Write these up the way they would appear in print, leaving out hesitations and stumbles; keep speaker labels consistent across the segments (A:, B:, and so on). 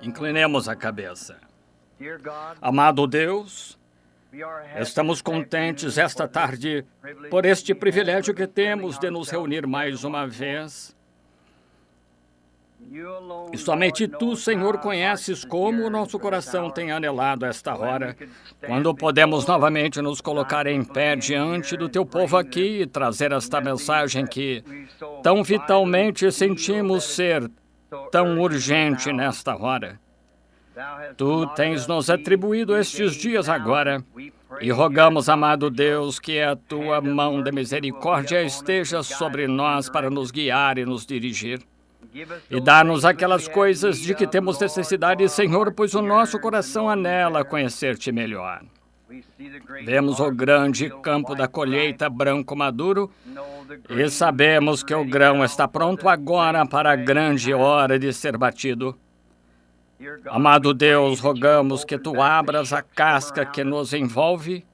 A: Inclinemos a cabeça. Amado Deus, estamos contentes esta tarde por este privilégio que temos de nos reunir mais uma vez. E somente Tu, Senhor, conheces como o nosso coração tem anelado esta hora, quando podemos novamente nos colocar em pé diante do Teu povo aqui e trazer esta mensagem que tão vitalmente sentimos ser tão urgente nesta hora. Tu tens nos atribuído estes dias agora e rogamos, amado Deus, que a Tua mão de misericórdia esteja sobre nós para nos guiar e nos dirigir. E dá-nos aquelas coisas de que temos necessidade, Senhor, pois o nosso coração anela conhecer-te melhor. Vemos o grande campo da colheita branco maduro e sabemos que o grão está pronto agora para a grande hora de ser batido. Amado Deus, rogamos que Tu abras a casca que nos envolve.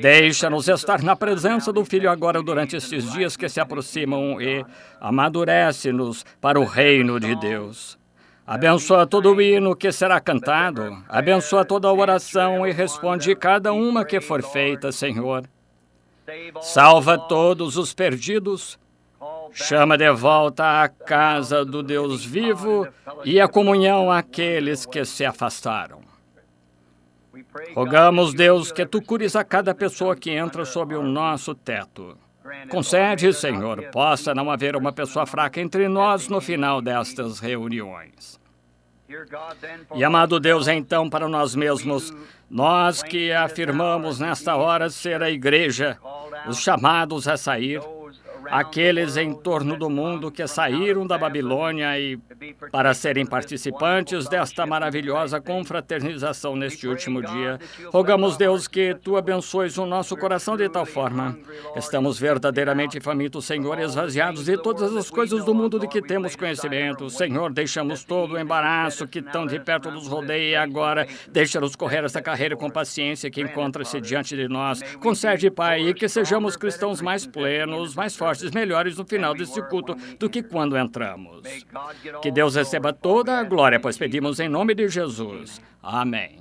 A: Deixa-nos estar na presença do Filho agora durante estes dias que se aproximam e amadurece-nos para o reino de Deus. Abençoa todo o hino que será cantado, abençoa toda a oração e responde cada uma que for feita, Senhor. Salva todos os perdidos, chama de volta à casa do Deus vivo e a comunhão àqueles que se afastaram. Rogamos, Deus, que Tu cures a cada pessoa que entra sob o nosso teto. Concede, Senhor, possa não haver uma pessoa fraca entre nós no final destas reuniões. E, amado Deus, então, para nós mesmos, nós que afirmamos nesta hora ser a igreja, os chamados a sair, aqueles em torno do mundo que saíram da Babilônia e para serem participantes desta maravilhosa confraternização neste último dia. Rogamos, Deus, que Tu abençoes o nosso coração de tal forma. Estamos verdadeiramente famintos, Senhor, esvaziados de todas as coisas do mundo de que temos conhecimento. Senhor, deixamos todo o embaraço que tão de perto nos rodeia e agora deixa-nos correr esta carreira com paciência que encontra-se diante de nós. Concede, Pai, e que sejamos cristãos mais plenos, mais fortes, melhores no final deste culto do que quando entramos. Que Deus receba toda a glória, pois pedimos em nome de Jesus. Amém.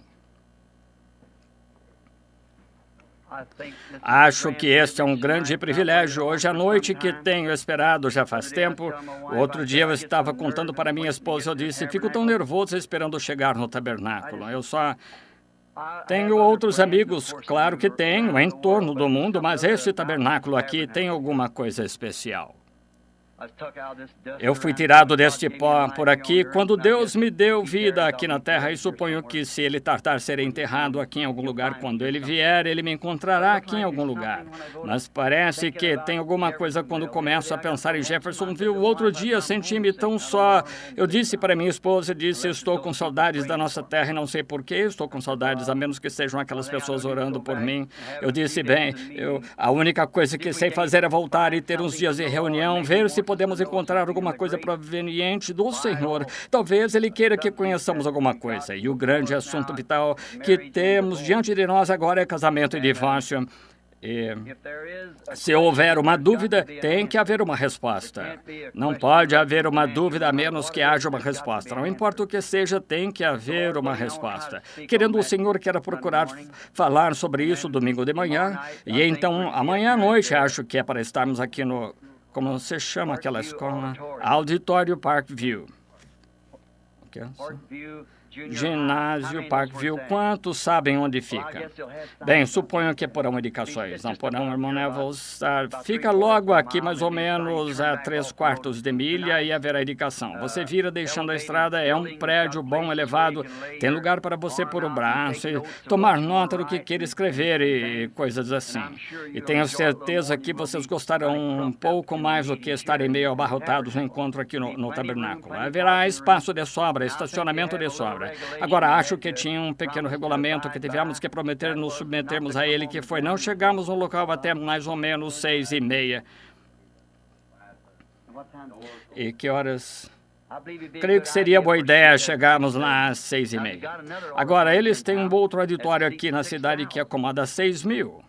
A: Acho que este é um grande privilégio hoje à noite que tenho esperado já faz tempo. O outro dia eu estava contando para minha esposa, eu disse, fico tão nervoso esperando chegar no tabernáculo. Eu só tenho outros amigos, claro que tenho, em torno do mundo, mas este tabernáculo aqui tem alguma coisa especial. Eu fui tirado deste pó por aqui quando Deus me deu vida aqui na terra e suponho que se Ele tardar ser enterrado aqui em algum lugar, quando Ele vier, Ele me encontrará aqui em algum lugar. Mas parece que tem alguma coisa quando começo a pensar em Jefferson. Viu, o outro dia senti-me tão só. Eu disse para minha esposa, estou com saudades da nossa terra e não sei por que estou com saudades, a menos que sejam aquelas pessoas orando por mim. Eu disse, bem, a única coisa que sei fazer é voltar e ter uns dias de reunião, ver se podemos encontrar alguma coisa proveniente do Senhor. Talvez Ele queira que conheçamos alguma coisa. E o grande assunto vital que temos diante de nós agora é casamento e divórcio. E se houver uma dúvida, tem que haver uma resposta. Não pode haver uma dúvida a menos que haja uma resposta. Não importa o que seja, tem que haver uma resposta. Querendo o Senhor, quero procurar falar sobre isso domingo de manhã. E então, amanhã à noite, acho que é para estarmos aqui no... Como se chama aquela escola? Auditório Parkview. Ginásio Parkview. Quantos sabem onde fica? Bem, suponho que porão indicações. Não porão, irmão Neville. Fica logo aqui, mais ou menos a 3/4 de milha e haverá indicação. Você vira deixando a estrada, é um prédio bom, elevado. Tem lugar para você pôr o braço e tomar nota do que queira escrever e coisas assim. E tenho certeza que vocês gostarão um pouco mais do que estarem meio abarrotados no encontro aqui no tabernáculo. Haverá espaço de sobra, estacionamento de sobra. Agora, acho que tinha um pequeno regulamento que tivemos que prometer nos submetermos a ele, que foi não chegarmos no local até mais ou menos 6:30. E que horas? Creio que seria boa ideia chegarmos lá às 6:30. Agora, eles têm um outro auditório aqui na cidade que acomoda 6.000.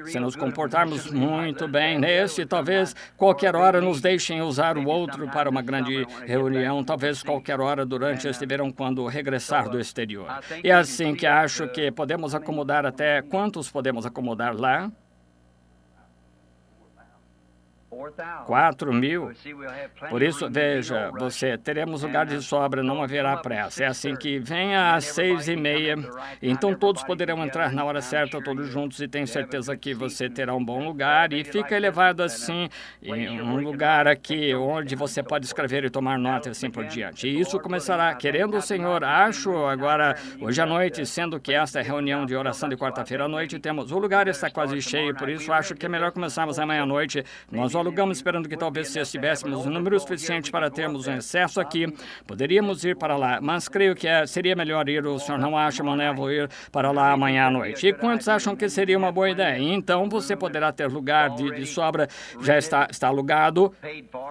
A: Se nos comportarmos muito bem nesse, talvez qualquer hora nos deixem usar o outro para uma grande reunião, talvez qualquer hora durante este verão quando regressar do exterior. E é assim que acho que podemos acomodar até quantos podemos acomodar lá? 4.000. Por isso, veja, teremos lugar de sobra, não haverá pressa. É assim que venha às 6:30, então todos poderão entrar na hora certa, todos juntos, e tenho certeza que você terá um bom lugar e fica elevado assim, em um lugar aqui onde você pode escrever e tomar nota e assim por diante. E isso começará, querendo o Senhor, acho agora, hoje à noite, sendo que esta é a reunião de oração de quarta-feira à noite, o lugar está quase cheio, por isso acho que é melhor começarmos amanhã à noite. Nós alugamos esperando que talvez se estivéssemos um número suficiente para termos um excesso aqui, poderíamos ir para lá, mas creio que seria melhor ir, o senhor não acha, Mané, vou ir para lá amanhã à noite. E quantos acham que seria uma boa ideia? Então você poderá ter lugar de sobra, já está alugado,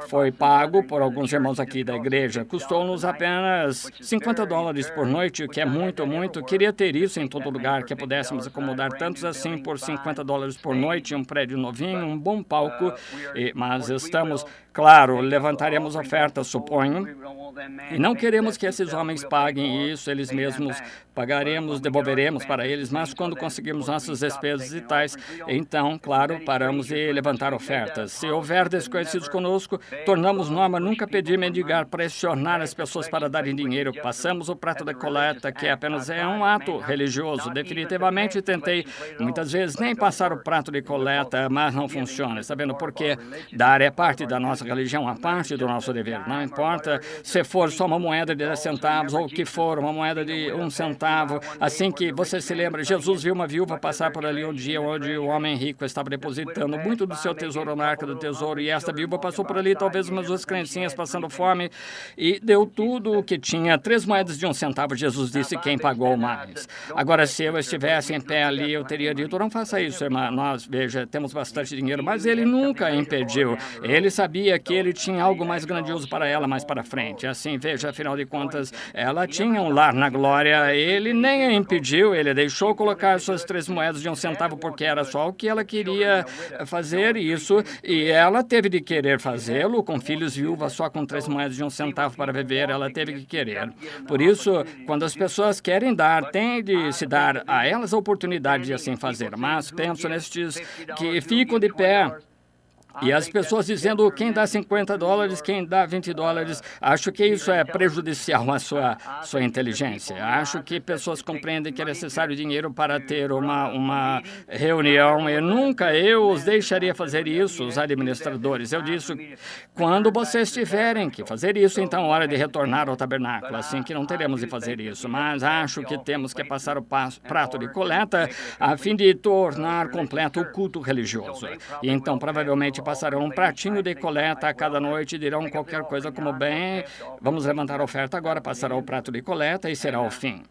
A: foi pago por alguns irmãos aqui da igreja, custou-nos apenas $50 por noite, o que é muito, muito. Queria ter isso em todo lugar, que pudéssemos acomodar tantos assim por $50 por noite, um prédio novinho, um bom palco, mas estamos, claro, levantaremos ofertas, suponho, e não queremos que esses homens paguem isso, eles mesmos pagaremos, devolveremos para eles, mas quando conseguirmos nossas despesas e tais, então, claro, paramos e levantar ofertas. Se houver desconhecidos conosco, tornamos norma nunca pedir, mendigar, pressionar as pessoas para darem dinheiro. Passamos o prato da coleta, que apenas é um ato religioso. Definitivamente tentei, muitas vezes, nem passar o prato de coleta, mas não funciona. Está vendo por quê? Dar é parte da nossa religião, a parte do nosso dever. Não importa se for só uma moeda de 10 centavos ou o que for, uma moeda de 1 centavo. Assim que você se lembra, Jesus viu uma viúva passar por ali um dia onde o homem rico estava depositando muito do seu tesouro na arca do tesouro, e esta viúva passou por ali, talvez umas 2 criancinhas passando fome, e deu tudo o que tinha, 3 moedas de 1 centavo. Jesus disse: quem pagou mais? Agora, se eu estivesse em pé ali, eu teria dito: não faça isso, irmã, nós, veja, temos bastante dinheiro, mas ele nunca impediu. Ele sabia que ele tinha algo mais grandioso para ela mais para frente. Assim, veja, afinal de contas, ela tinha um lar na glória. Ele nem a impediu, ele deixou colocar suas 3 moedas de 1 centavo porque era só o que ela queria fazer isso, e ela teve de querer fazê-lo. Com filhos, viúva, só com 3 moedas de 1 centavo para viver, ela teve que querer. Por isso, quando as pessoas querem dar, tem de se dar a elas a oportunidade de assim fazer. Mas penso nestes que ficam de pé, e as pessoas dizendo quem dá $50, quem dá $20, acho que isso é prejudicial à sua inteligência. Acho que pessoas compreendem que é necessário dinheiro para ter uma reunião, e nunca eu os deixaria fazer isso, os administradores. Eu disse, quando vocês tiverem que fazer isso, então é hora de retornar ao tabernáculo, assim que não teremos de fazer isso. Mas acho que temos que passar o prato de coleta a fim de tornar completo o culto religioso. E então, provavelmente, passarão um pratinho de coleta a cada noite e dirão qualquer coisa como: bem, vamos levantar a oferta agora, passará o prato de coleta e será o fim.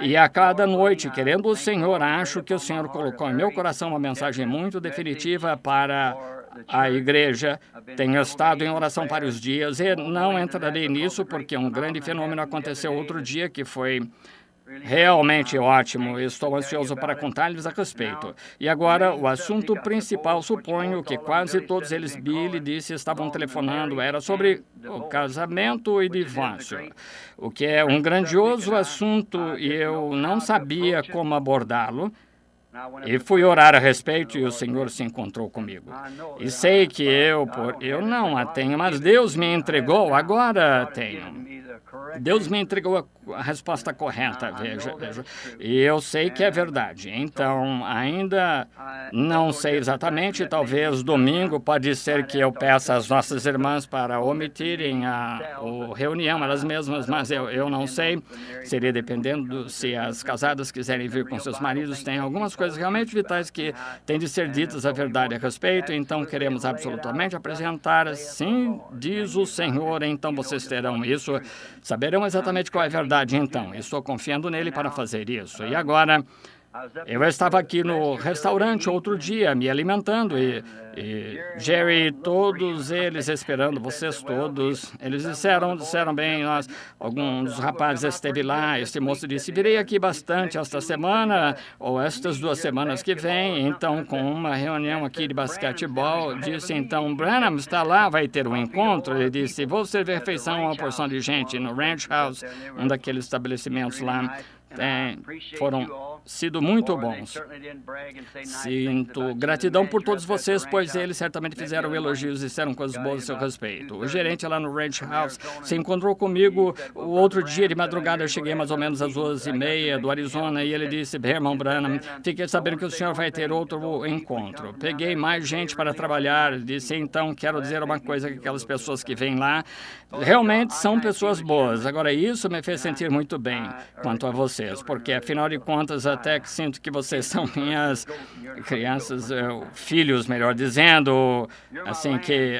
A: E a cada noite, querendo o Senhor, acho que o Senhor colocou em meu coração uma mensagem muito definitiva para a igreja. Tenho estado em oração vários dias e não entrarei nisso porque um grande fenômeno aconteceu outro dia que foi realmente ótimo. Estou ansioso para contar-lhes a respeito. E agora, o assunto principal, suponho que quase todos eles, Billy disse, estavam telefonando, era sobre o casamento e divórcio, o que é um grandioso assunto e eu não sabia como abordá-lo. E fui orar a respeito e o Senhor se encontrou comigo. E sei que eu não a tenho, mas Deus me entregou, agora tenho. Deus me entregou a resposta correta, veja. E eu sei que é verdade. Então, ainda não sei exatamente, talvez domingo pode ser que eu peça às nossas irmãs para omitirem a reunião elas mesmas, mas eu não sei. Seria dependendo se as casadas quiserem vir com seus maridos. Tem algumas coisas realmente vitais que têm de ser ditas a verdade a respeito, então queremos absolutamente apresentar, assim diz o Senhor, então vocês terão isso, saberão exatamente qual é a verdade, então. Estou confiando nele para fazer isso. E agora, Eu estava aqui no restaurante outro dia, me alimentando, e Jerry, todos eles esperando, vocês todos, eles disseram bem, alguns dos rapazes esteve lá, este moço disse, virei aqui bastante esta semana, ou estas 2 semanas que vêm, então, com uma reunião aqui de basquetebol, disse, então, Branham está lá, vai ter um encontro, ele disse, vou servir refeição a uma porção de gente no Ranch House, um daqueles estabelecimentos lá. Foram sido muito bons. Sinto gratidão por todos vocês, pois eles certamente fizeram elogios e disseram coisas boas a seu respeito. O gerente lá no Ranch House se encontrou comigo o outro dia de madrugada. Eu cheguei mais ou menos às 2:30 do Arizona e ele disse, irmão Branham, fiquei sabendo que o senhor vai ter outro encontro. Peguei mais gente para trabalhar. Disse, então, quero dizer uma coisa, que aquelas pessoas que vêm lá realmente são pessoas boas. Agora, isso me fez sentir muito bem quanto a vocês, porque, afinal de contas, até que sinto que vocês são minhas crianças, filhos, melhor dizendo, assim que,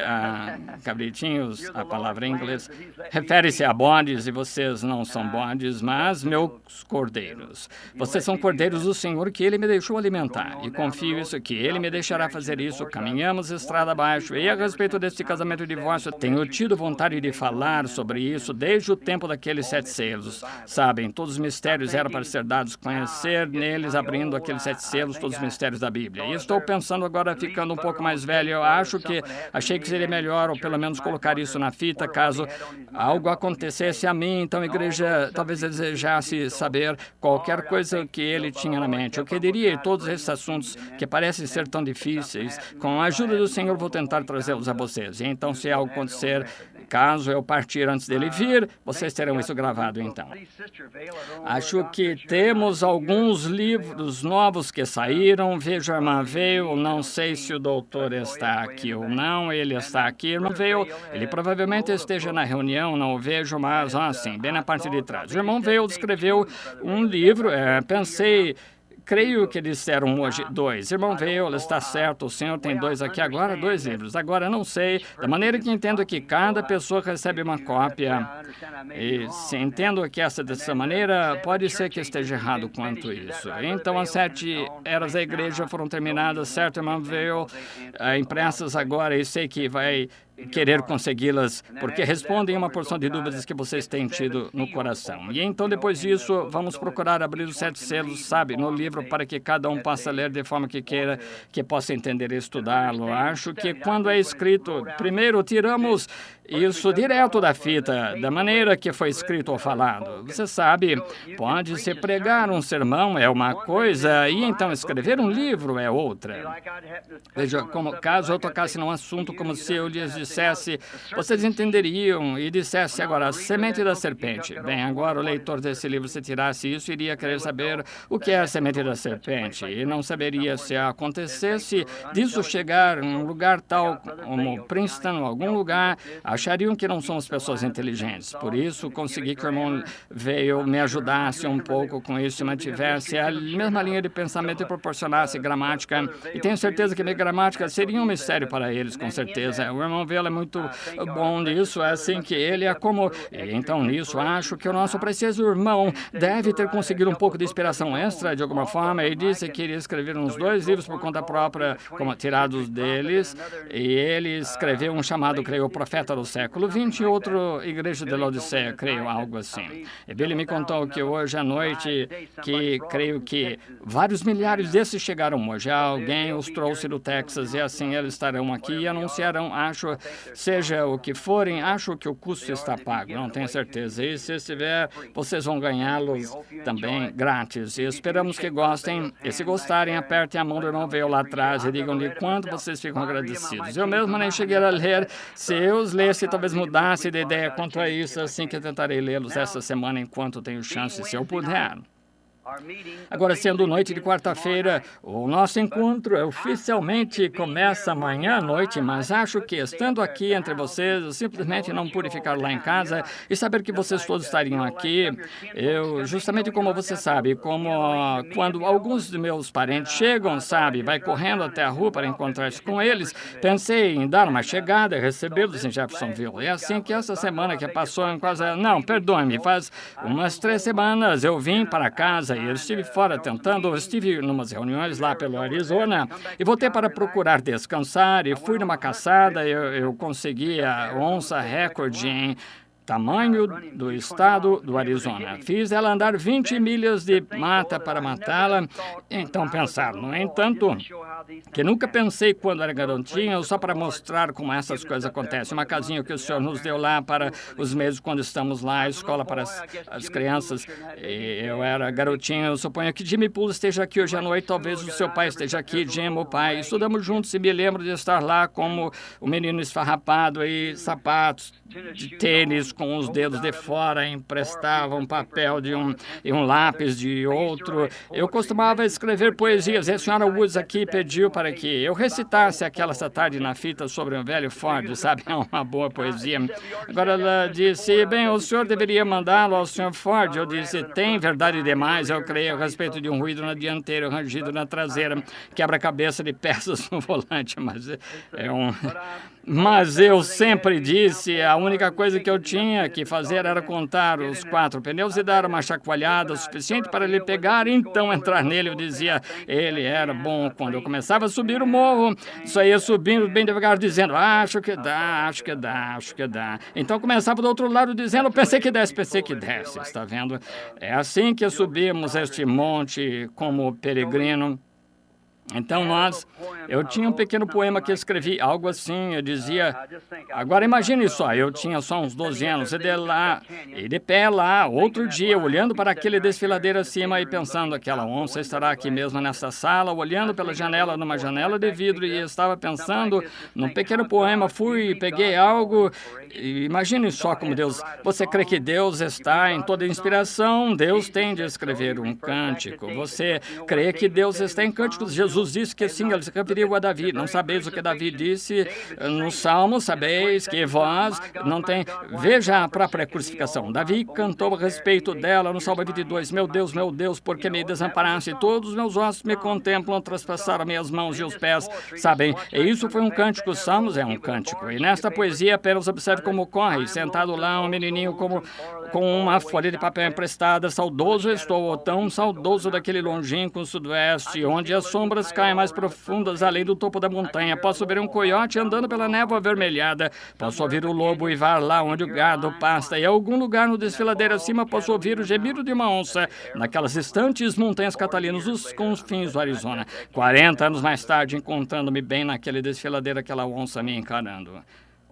A: cabritinhos, a palavra em inglês, refere-se a bodes, e vocês não são bodes, mas meus cordeiros. Vocês são cordeiros do Senhor que Ele me deixou alimentar, e confio isso que Ele me deixará fazer isso. Caminhamos estrada abaixo, e a respeito deste casamento e divórcio, tenho tido vontade de falar sobre isso desde o tempo daqueles 7 selos. Sabem, todos os mistérios eram para ser dados, conhecer neles, abrindo aqueles 7 selos, todos os mistérios da Bíblia. E estou pensando agora, ficando um pouco mais velho, eu achei que seria melhor, ou pelo menos colocar isso na fita, caso algo acontecesse a mim. Então, a igreja talvez desejasse saber qualquer coisa que ele tinha na mente. Eu queria todos esses assuntos que parecem ser tão difíceis. Com a ajuda do Senhor, vou tentar trazê-los a vocês. E então, se algo acontecer, caso eu partir antes dele vir, vocês terão isso gravado, então. Acho que temos alguns livros novos que saíram. Vejo a irmã Veio, não sei se o doutor está aqui ou não. Ele está aqui, irmã Veio. Ele provavelmente esteja na reunião, não o vejo, mas, assim, bem na parte de trás. O irmão Veio escreveu um livro, creio que disseram hoje 2. Irmão Veio, ele está certo, o senhor tem 2 aqui agora, 2 livros. Agora, não sei, da maneira que entendo que cada pessoa recebe uma cópia, e se entendo que dessa maneira, pode ser que esteja errado quanto isso. Então, as 7 eras da igreja foram terminadas, certo, irmão Veio, impressas agora, e sei que vai querer consegui-las, porque respondem uma porção de dúvidas que vocês têm tido no coração. E então, depois disso, vamos procurar abrir os 7 selos, sabe, no livro, para que cada um possa ler de forma que queira, que possa entender e estudá-lo. Acho que quando é escrito, primeiro tiramos isso direto da fita, da maneira que foi escrito ou falado. Você sabe, pode-se pregar um sermão é uma coisa, e então escrever um livro é outra. Veja, caso eu tocasse num assunto como se eu lhes dissesse, vocês entenderiam, e dissesse agora, a semente da serpente. Bem, agora o leitor desse livro, se tirasse isso, iria querer saber o que é a semente da serpente, e não saberia se acontecesse disso chegar em um lugar tal como Princeton, algum lugar, achariam que não somos pessoas inteligentes. Por isso, consegui que o irmão Veio me ajudasse um pouco com isso e mantivesse a mesma linha de pensamento e proporcionasse gramática. E tenho certeza que minha gramática seria um mistério para eles, com certeza. O irmão Veio é muito bom nisso, é assim que ele é como... E então, nisso, acho que o nosso precioso irmão deve ter conseguido um pouco de inspiração extra, de alguma forma. Ele disse que iria escrever uns 2 livros por conta própria, como tirados deles, e ele escreveu um chamado, creio, o Profeta do Século XX, e outro Igreja de Laodiceia, creio, algo assim. E Billy me contou que hoje à noite, que creio que vários milhares desses chegaram hoje. Alguém os trouxe do Texas, e assim eles estarão aqui e anunciarão, acho, seja o que forem, acho que o custo está pago, não tenho certeza. E se estiver, vocês vão ganhá-los também grátis. E esperamos que gostem, e se gostarem, apertem a mão do irmão Veio lá atrás e digam-lhe quanto vocês ficam agradecidos. Eu mesmo nem cheguei a ler, se eu os lesse, talvez mudasse de ideia quanto a isso, assim que tentarei lê-los essa semana enquanto tenho chance, se eu puder. Agora, sendo noite de quarta-feira, o nosso encontro oficialmente começa amanhã à noite, mas acho que, estando aqui entre vocês, eu simplesmente não pude ficar lá em casa e saber que vocês todos estariam aqui. Eu, justamente como você sabe, como quando alguns de meus parentes chegam, sabe, vai correndo até a rua para encontrar-se com eles, pensei em dar uma chegada e recebê-los em Jeffersonville. É assim que essa semana que passou em quase... Não, perdoe-me, faz umas 3 semanas eu vim para casa coisa aí. Eu estive fora tentando, eu estive em umas reuniões lá pelo Arizona e voltei para procurar descansar e fui numa caçada, eu consegui a onça recorde em tamanho do estado do Arizona. Fiz ela andar 20 milhas de mata para matá-la. Então pensar, no entanto, que nunca pensei quando era garotinho, só para mostrar como essas coisas acontecem. Uma casinha que o senhor nos deu lá para os meses quando estamos lá, a escola para as crianças. Eu era garotinho, eu suponho que Jimmy Poole esteja aqui hoje à noite, talvez o seu pai esteja aqui, Jim, o pai. Estudamos juntos e me lembro de estar lá como o menino esfarrapado e sapatos de tênis com os dedos de fora, emprestava um papel de e um lápis de outro. Eu costumava escrever poesias e a senhora Woods aqui pediu para que eu recitasse aquela essa tarde na fita sobre um velho Ford, sabe? É uma boa poesia. Agora ela disse, bem, o senhor deveria mandá-lo ao senhor Ford. Eu disse, tem verdade demais, eu creio, a respeito de um ruído na dianteira, um rangido na traseira, quebra-cabeça de peças no volante, mas Mas eu sempre disse, a única coisa que eu tinha que fazer era contar os 4 pneus e dar uma chacoalhada suficiente para ele pegar e então entrar nele. Eu dizia, ele era bom. Quando eu começava a subir o morro, só ia subindo bem devagar, dizendo, acho que dá, acho que dá, acho que dá. Então começava do outro lado dizendo, pensei que desce, está vendo? É assim que subimos este monte como peregrino. Então eu tinha um pequeno poema que escrevi, algo assim, eu dizia, agora imagine só, eu tinha só uns 12 anos, e de pé lá, outro dia, olhando para aquele desfiladeiro acima e pensando, aquela onça estará aqui mesmo nessa sala, olhando pela janela, numa janela de vidro, e estava pensando num pequeno poema, fui e peguei algo, e imagine só como Deus, você crê que Deus está em toda inspiração, Deus tem de escrever um cântico, você crê que Deus está em cânticos, Jesus disse que sim, ele se referiu a Davi. Não sabeis o que Davi disse no Salmo, sabeis que vós não tem... Veja a própria crucificação. Davi cantou a respeito dela no Salmo 22. Meu Deus, por que me desamparaste? Todos os meus ossos me contemplam, traspassaram minhas mãos e os pés. Sabem, e isso foi um cântico. Os Salmos é um cântico. E nesta poesia apenas observe como corre. Sentado lá, um menininho com uma folha de papel emprestada. Saudoso estou, tão saudoso daquele longínquo sudoeste, onde as sombras caem mais profundas além do topo da montanha. Posso ver um coiote andando pela névoa avermelhada. Posso ouvir o lobo uivar lá onde o gado pasta. E em algum lugar no desfiladeiro acima posso ouvir o gemido de uma onça naquelas distantes montanhas catalinas, os confins do Arizona. 40 anos mais tarde, encontrando-me bem naquele desfiladeiro, aquela onça me encarando.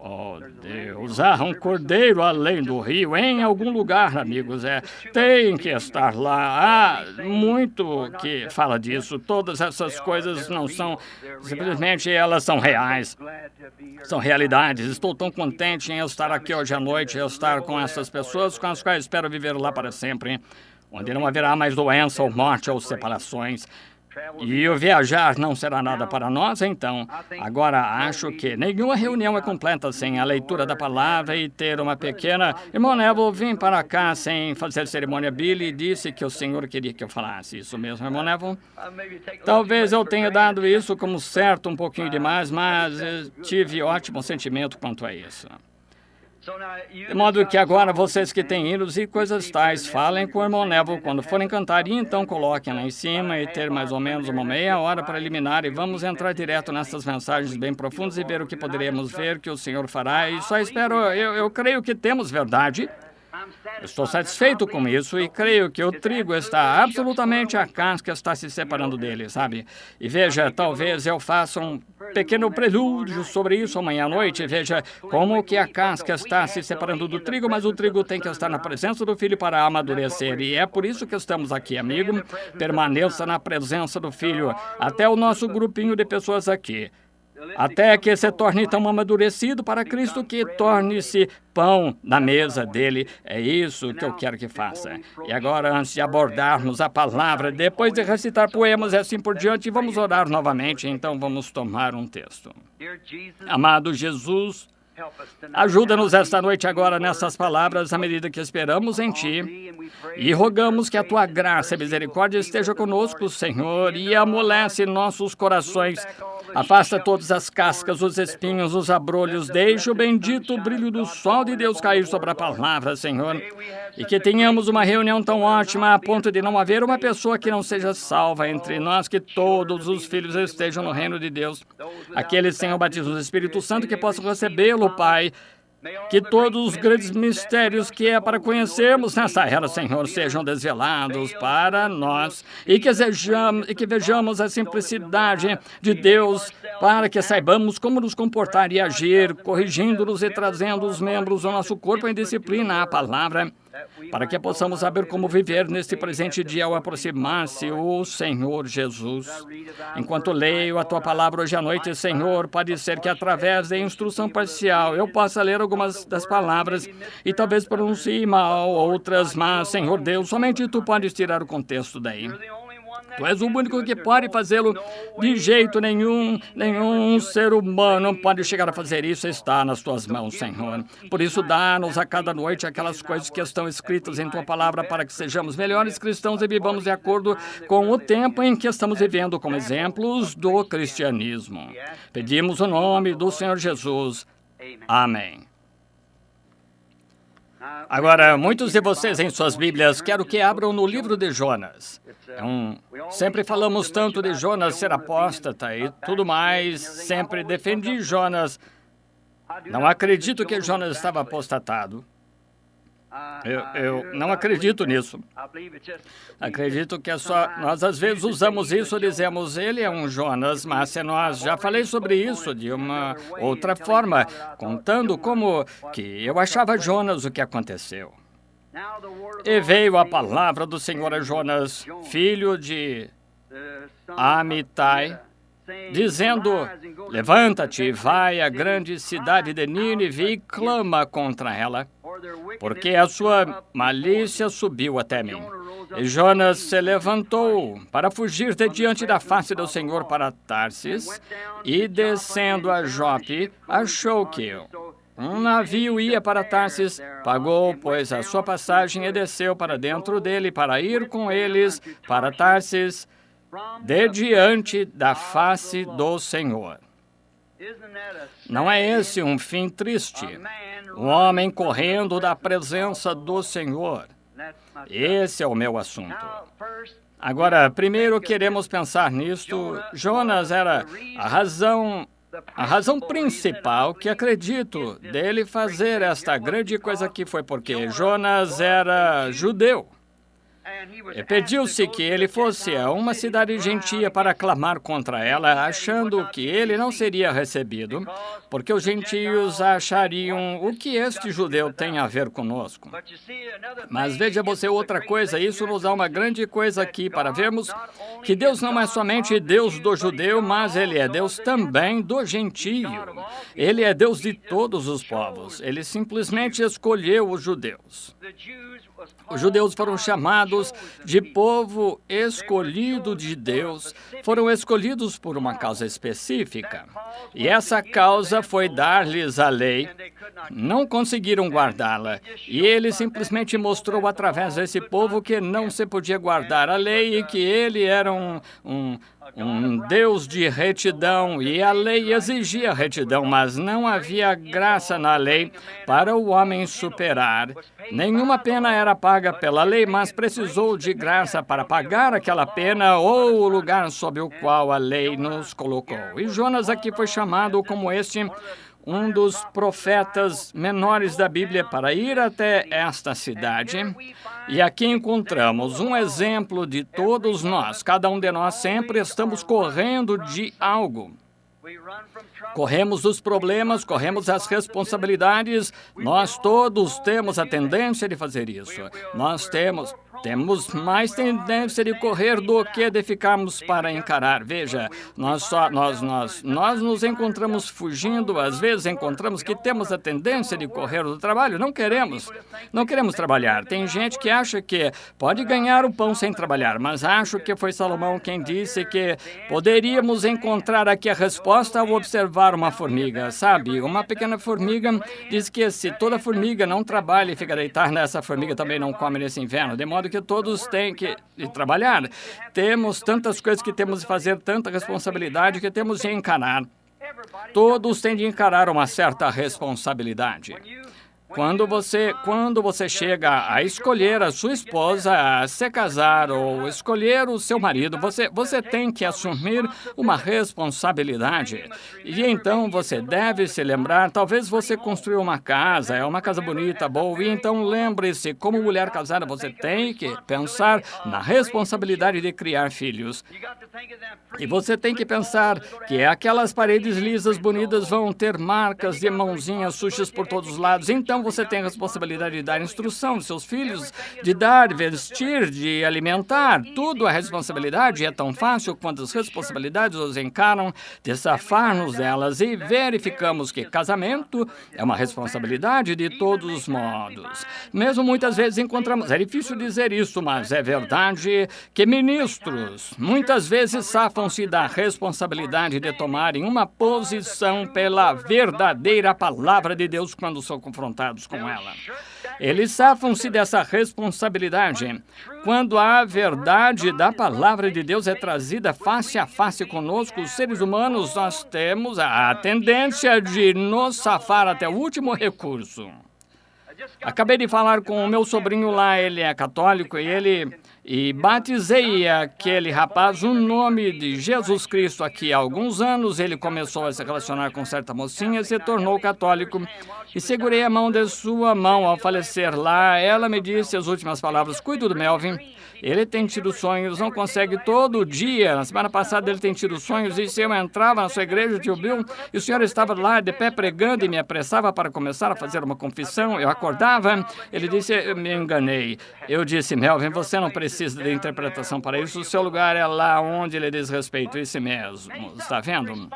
A: Oh, Deus, há um cordeiro além do rio, em algum lugar, amigos, tem que estar lá. Há muito que fala disso. Todas essas coisas não são, simplesmente elas são reais, são realidades. Estou tão contente em estar aqui hoje à noite, estar com essas pessoas com as quais espero viver lá para sempre, onde não haverá mais doença ou morte ou separações. E o viajar não será nada para nós, então. Agora, acho que nenhuma reunião é completa sem a leitura da palavra e ter uma pequena... Irmão Neville, vim para cá sem fazer cerimônia. Billy disse que o Senhor queria que eu falasse isso mesmo, irmão Neville. Talvez eu tenha dado isso como certo um pouquinho demais, mas tive ótimo sentimento quanto a isso. De modo que agora vocês que têm hinos e coisas tais, falem com o irmão Neville quando forem cantar e então coloquem lá em cima e ter mais ou menos uma meia hora para eliminar e vamos entrar direto nessas mensagens bem profundas e ver o que poderemos ver que o Senhor fará. E só espero, eu creio que temos verdade. Estou satisfeito com isso e creio que o trigo está absolutamente, a casca está se separando dele, sabe? E veja, talvez eu faça um pequeno prelúdio sobre isso amanhã à noite. Veja como que a casca está se separando do trigo, mas o trigo tem que estar na presença do Filho para amadurecer. E é por isso que estamos aqui, amigo. Permaneça na presença do Filho. Até o nosso grupinho de pessoas aqui. Até que se torne tão amadurecido para Cristo que torne-se pão na mesa dele. É isso que eu quero que faça. E agora, antes de abordarmos a palavra, depois de recitar poemas e assim por diante, vamos orar novamente. Então, vamos tomar um texto. Amado Jesus, Ajuda-nos esta noite agora nessas palavras, à medida que esperamos em Ti. E rogamos que a Tua graça e misericórdia esteja conosco, Senhor, e amolece nossos corações. Afasta todas as cascas, os espinhos, os abrolhos. Deixe o bendito brilho do sol de Deus cair sobre a palavra, Senhor. E que tenhamos uma reunião tão ótima a ponto de não haver uma pessoa que não seja salva entre nós, que todos os filhos estejam no reino de Deus. Aqueles sem o batismo do Espírito Santo que possam recebê-lo, Pai. Que todos os grandes mistérios que é para conhecermos nessa era, Senhor, sejam desvelados para nós e que vejamos a simplicidade de Deus para que saibamos como nos comportar e agir, corrigindo-nos e trazendo os membros do nosso corpo em disciplina à palavra, para que possamos saber como viver neste presente dia ao aproximar-se o Senhor Jesus. Enquanto leio a Tua palavra hoje à noite, Senhor, pode ser que através da instrução parcial eu possa ler algumas das palavras e talvez pronuncie mal outras, mas, Senhor Deus, somente Tu podes tirar o contexto daí. Tu és o único que pode fazê-lo. De jeito nenhum ser humano pode chegar a fazer isso. Está nas Tuas mãos, Senhor. Por isso, dá-nos a cada noite aquelas coisas que estão escritas em Tua palavra para que sejamos melhores cristãos e vivamos de acordo com o tempo em que estamos vivendo, como exemplos do cristianismo. Pedimos o nome do Senhor Jesus. Amém. Agora, muitos de vocês em suas Bíblias, quero que abram no livro de Jonas. Sempre falamos tanto de Jonas ser apóstata e tudo mais, sempre defendi Jonas. Não acredito que Jonas estava apostatado. Eu não acredito nisso. Acredito que nós às vezes usamos isso, dizemos, ele é um Jonas, mas se nós já falei sobre isso de uma outra forma, contando como que eu achava Jonas o que aconteceu. E veio a palavra do Senhor a Jonas, filho de Amitai, dizendo, levanta-te e vai à grande cidade de Nínive e clama contra ela, porque a sua malícia subiu até mim. E Jonas se levantou para fugir de diante da face do Senhor para Tarsis, e descendo a Jope, achou que um navio ia para Tarsis, pagou, pois, a sua passagem e desceu para dentro dele para ir com eles para Tarsis, de diante da face do Senhor. Não é esse um fim triste? Um homem correndo da presença do Senhor. Esse é o meu assunto. Agora, primeiro queremos pensar nisto. Jonas era a razão principal que acredito dele fazer esta grande coisa aqui foi porque Jonas era judeu. E pediu-se que ele fosse a uma cidade gentia para clamar contra ela, achando que ele não seria recebido, porque os gentios achariam o que este judeu tem a ver conosco. Mas veja você outra coisa, isso nos dá uma grande coisa aqui para vermos que Deus não é somente Deus do judeu, mas Ele é Deus também do gentio. Ele é Deus de todos os povos. Ele simplesmente escolheu os judeus. Os judeus foram chamados de povo escolhido de Deus, foram escolhidos por uma causa específica. E essa causa foi dar-lhes a lei. Não conseguiram guardá-la. E ele simplesmente mostrou através desse povo que não se podia guardar a lei e que ele era um Deus de retidão, e a lei exigia retidão, mas não havia graça na lei para o homem superar. Nenhuma pena era paga pela lei, mas precisou de graça para pagar aquela pena ou o lugar sob o qual a lei nos colocou. E Jonas aqui foi chamado como um dos profetas menores da Bíblia para ir até esta cidade. E aqui encontramos um exemplo de todos nós. Cada um de nós sempre estamos correndo de algo. Corremos dos problemas, corremos das responsabilidades. Nós todos temos a tendência de fazer isso. Nós temos temos mais tendência de correr do que de ficarmos para encarar. Veja, nós nos encontramos fugindo, às vezes encontramos que temos a tendência de correr do trabalho. Não queremos trabalhar. Tem gente que acha que pode ganhar o pão sem trabalhar, mas acho que foi Salomão quem disse que poderíamos encontrar aqui a resposta ao observar uma formiga. Sabe, uma pequena formiga diz que se toda formiga não trabalha e fica deitada, essa formiga também não come nesse inverno, de modo que todos têm que trabalhar. Temos tantas coisas que temos de fazer, tanta responsabilidade que temos de encarar. Todos têm de encarar uma certa responsabilidade. Quando você chega a escolher a sua esposa, a se casar ou escolher o seu marido, você tem que assumir uma responsabilidade. E então você deve se lembrar, talvez você construiu uma casa, é uma casa bonita, boa, e então lembre-se, como mulher casada, você tem que pensar na responsabilidade de criar filhos. E você tem que pensar que aquelas paredes lisas, bonitas, vão ter marcas de mãozinhas sujas por todos os lados. Então, você tem a responsabilidade de dar instrução aos seus filhos, de dar, vestir, de alimentar. Tudo a responsabilidade é tão fácil quando as responsabilidades os encaram, de safar-nos delas e verificamos que casamento é uma responsabilidade de todos os modos. Mesmo muitas vezes encontramos, é difícil dizer isso, mas é verdade que ministros muitas vezes safam-se da responsabilidade de tomarem uma posição pela verdadeira palavra de Deus quando são confrontados com ela. Eles safam-se dessa responsabilidade. Quando a verdade da palavra de Deus é trazida face a face conosco, os seres humanos, nós temos a tendência de nos safar até o último recurso. Acabei de falar com o meu sobrinho lá, ele é católico e batizei aquele rapaz no nome de Jesus Cristo aqui há alguns anos. Ele começou a se relacionar com certa mocinha e se tornou católico. E segurei a mão de sua mão ao falecer lá. Ela me disse as últimas palavras: cuido do Melvin. Ele tem tido sonhos, não consegue todo dia. Na semana passada ele tem tido sonhos e se eu entrava na sua igreja, tio Bill, e o senhor estava lá de pé pregando e me apressava para começar a fazer uma confissão, eu acordava. Ele disse: eu me enganei. Eu disse: Melvin, você não precisa de interpretação para isso. O seu lugar é lá onde lhe diz respeito. Isso mesmo. Está vendo?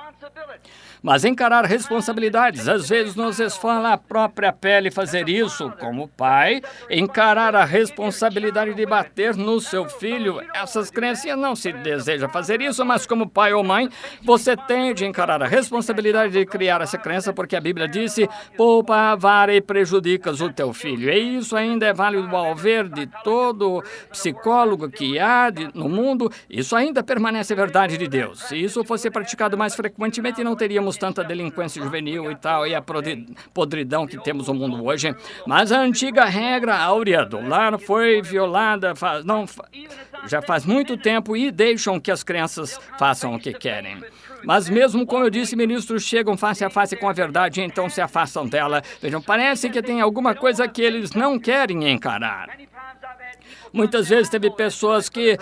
A: Mas encarar responsabilidades, às vezes nos esfola a própria pele fazer isso. Como pai, encarar a responsabilidade de bater no seu filho. Essas crianças não se deseja fazer isso, mas como pai ou mãe, você tem de encarar a responsabilidade de criar essa criança, porque a Bíblia disse: poupa a vara e prejudicas o teu filho. E isso ainda é válido ao ver de todo psicólogo que há no mundo. Isso ainda permanece verdade de Deus. Se isso fosse praticado mais frequentemente, não teríamos tanta delinquência juvenil e tal, e a podridão que temos no mundo hoje. Mas a antiga regra áurea do lar foi violada já faz muito tempo e deixam que as crianças façam o que querem. Mas mesmo, como eu disse, ministros chegam face a face com a verdade e então se afastam dela. Vejam, parece que tem alguma coisa que eles não querem encarar. Muitas vezes teve pessoas que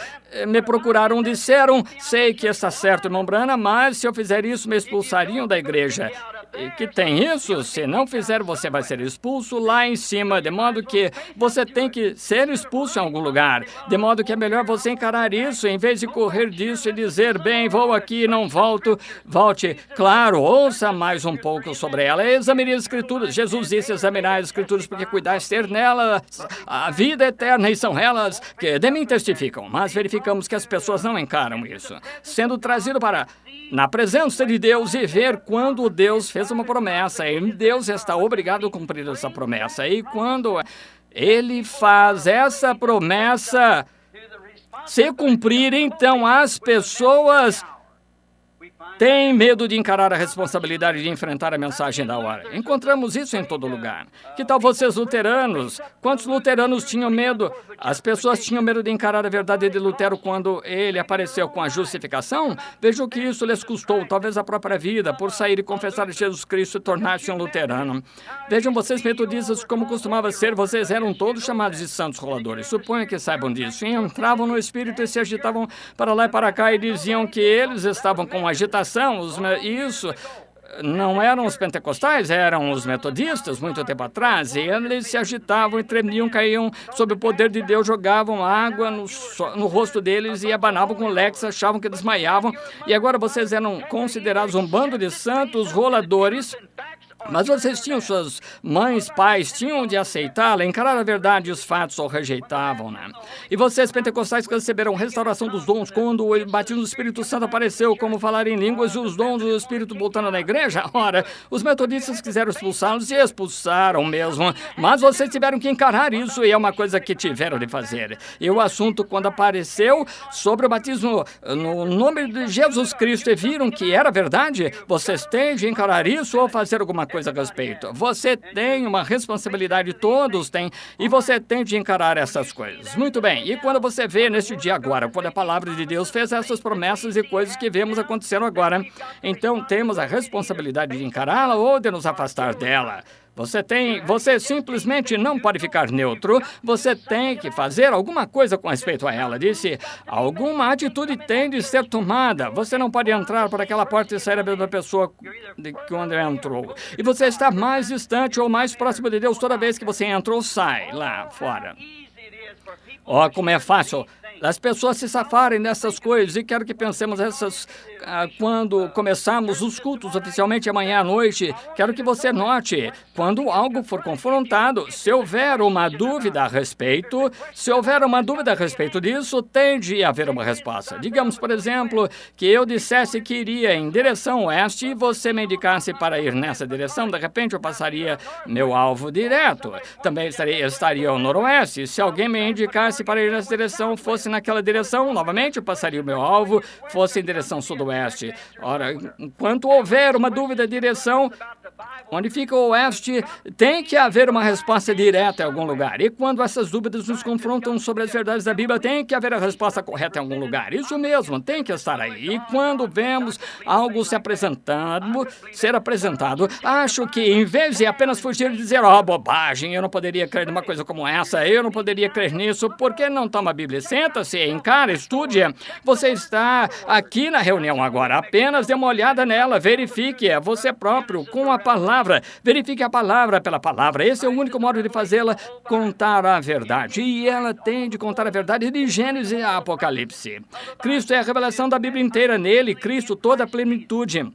A: me procuraram e disseram: sei que está certo, irmão Branham, mas se eu fizer isso, me expulsariam da igreja. E que tem isso? Se não fizer, você vai ser expulso lá em cima, de modo que você tem que ser expulso em algum lugar. De modo que é melhor você encarar isso, em vez de correr disso e dizer: bem, vou aqui e não volto. Volte. Claro, ouça mais um pouco sobre ela. Examine as Escrituras. Jesus disse: examinar as Escrituras, porque cuidaste ter nelas a vida eterna, e são elas que de mim testificam. Mas verificamos que as pessoas não encaram isso. Sendo trazido na presença de Deus e ver quando Deus fez uma promessa, e Deus está obrigado a cumprir essa promessa. E quando Ele faz essa promessa se cumprir, então as pessoas têm medo de encarar a responsabilidade de enfrentar a mensagem da hora. Encontramos isso em todo lugar. Que tal vocês luteranos? Quantos luteranos tinham medo? As pessoas tinham medo de encarar a verdade de Lutero quando ele apareceu com a justificação? Vejam que isso lhes custou, talvez a própria vida, por sair e confessar Jesus Cristo e tornar-se um luterano. Vejam vocês, metodistas, como costumava ser, vocês eram todos chamados de santos roladores. Suponho que saibam disso. E entravam no espírito e se agitavam para lá e para cá e diziam que eles estavam com agitação. Isso não eram os pentecostais, eram os metodistas, muito tempo atrás, e eles se agitavam e tremiam, caíam sob o poder de Deus, jogavam água no rosto deles e abanavam com leques, achavam que desmaiavam, e agora vocês eram considerados um bando de santos roladores. Mas vocês tinham suas mães, pais, tinham de aceitá-la, encarar a verdade e os fatos ou rejeitavam, né? E vocês, pentecostais, que receberam restauração dos dons quando o batismo do Espírito Santo apareceu, como falar em línguas e os dons do Espírito voltando na igreja? Ora, os metodistas quiseram expulsá-los e expulsaram mesmo. Mas vocês tiveram que encarar isso e é uma coisa que tiveram de fazer. E o assunto, quando apareceu sobre o batismo no nome de Jesus Cristo e viram que era verdade, vocês têm de encarar isso ou fazer alguma coisa a respeito. Você tem uma responsabilidade, todos têm, e você tem de encarar essas coisas. Muito bem, e quando você vê neste dia agora, quando a palavra de Deus fez essas promessas e coisas que vemos acontecendo agora, então temos a responsabilidade de encará-la ou de nos afastar dela. Você simplesmente não pode ficar neutro, você tem que fazer alguma coisa com respeito a ela. Disse, alguma atitude tem de ser tomada. Você não pode entrar por aquela porta e sair a mesma pessoa de quando entrou. E você está mais distante ou mais próximo de Deus toda vez que você entra ou sai lá fora. Ó, como é fácil as pessoas se safarem dessas coisas, e quero que pensemos essas quando começarmos os cultos oficialmente amanhã à noite. Quero que você note, quando algo for confrontado, se houver uma dúvida a respeito, disso, tem de haver uma resposta. Digamos, por exemplo, que eu dissesse que iria em direção oeste e você me indicasse para ir nessa direção, de repente eu passaria meu alvo direto. Também estaria ao noroeste. Se alguém me indicasse para ir nessa direção, fosse naquela direção, novamente eu passaria o meu alvo, fosse em direção sudoeste. Ora, enquanto houver uma dúvida de direção, onde fica o oeste, tem que haver uma resposta direta em algum lugar. E quando essas dúvidas nos confrontam sobre as verdades da Bíblia, tem que haver a resposta correta em algum lugar. Isso mesmo, tem que estar aí. E quando vemos algo ser apresentado, acho que em vez de apenas fugir e dizer, bobagem, eu não poderia crer numa coisa como essa, eu não poderia crer nisso, por que não toma a Bíblia? Senta-se, encara, estude. Você está aqui na reunião agora, apenas dê uma olhada nela, verifique você próprio com a palavra, verifique a palavra pela palavra. Esse é o único modo de fazê-la contar a verdade, e ela tem de contar a verdade de Gênesis a Apocalipse. Cristo é a revelação da Bíblia inteira, nele, Cristo, toda a plenitude.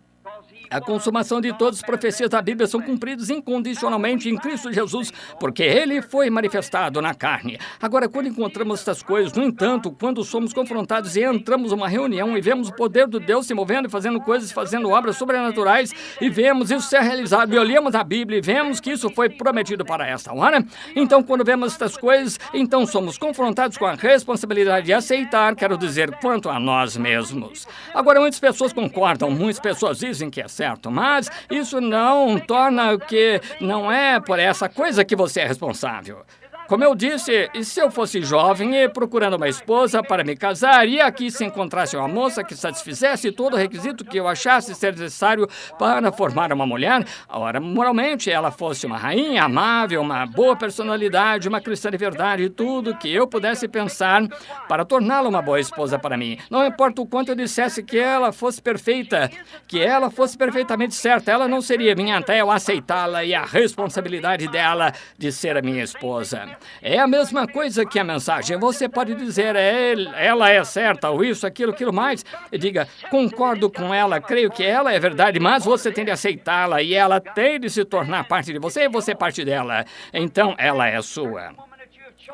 A: A consumação de todas as profecias da Bíblia são cumpridas incondicionalmente em Cristo Jesus, porque Ele foi manifestado na carne. Agora, quando encontramos essas coisas, no entanto, quando somos confrontados e entramos numa reunião e vemos o poder de Deus se movendo e fazendo coisas, fazendo obras sobrenaturais, e vemos isso ser realizado, e olhamos a Bíblia e vemos que isso foi prometido para esta hora, então, quando vemos estas coisas, então somos confrontados com a responsabilidade de aceitar, quero dizer, quanto a nós mesmos. Agora, muitas pessoas concordam, muitas pessoas dizem que é certo, mas isso não torna que não é por essa coisa que você é responsável. Como eu disse, e se eu fosse jovem e procurando uma esposa para me casar, e aqui se encontrasse uma moça que satisfizesse todo o requisito que eu achasse ser necessário para formar uma mulher, ora, moralmente ela fosse uma rainha amável, uma boa personalidade, uma cristã de verdade, tudo que eu pudesse pensar para torná-la uma boa esposa para mim. Não importa o quanto eu dissesse que ela fosse perfeita, que ela fosse perfeitamente certa, ela não seria minha até eu aceitá-la e a responsabilidade dela de ser a minha esposa. É a mesma coisa que a mensagem. Você pode dizer, ela é certa, ou isso, aquilo mais. E diga, concordo com ela, creio que ela é verdade, mas você tem de aceitá-la e ela tem de se tornar parte de você e você parte dela. Então, ela é sua.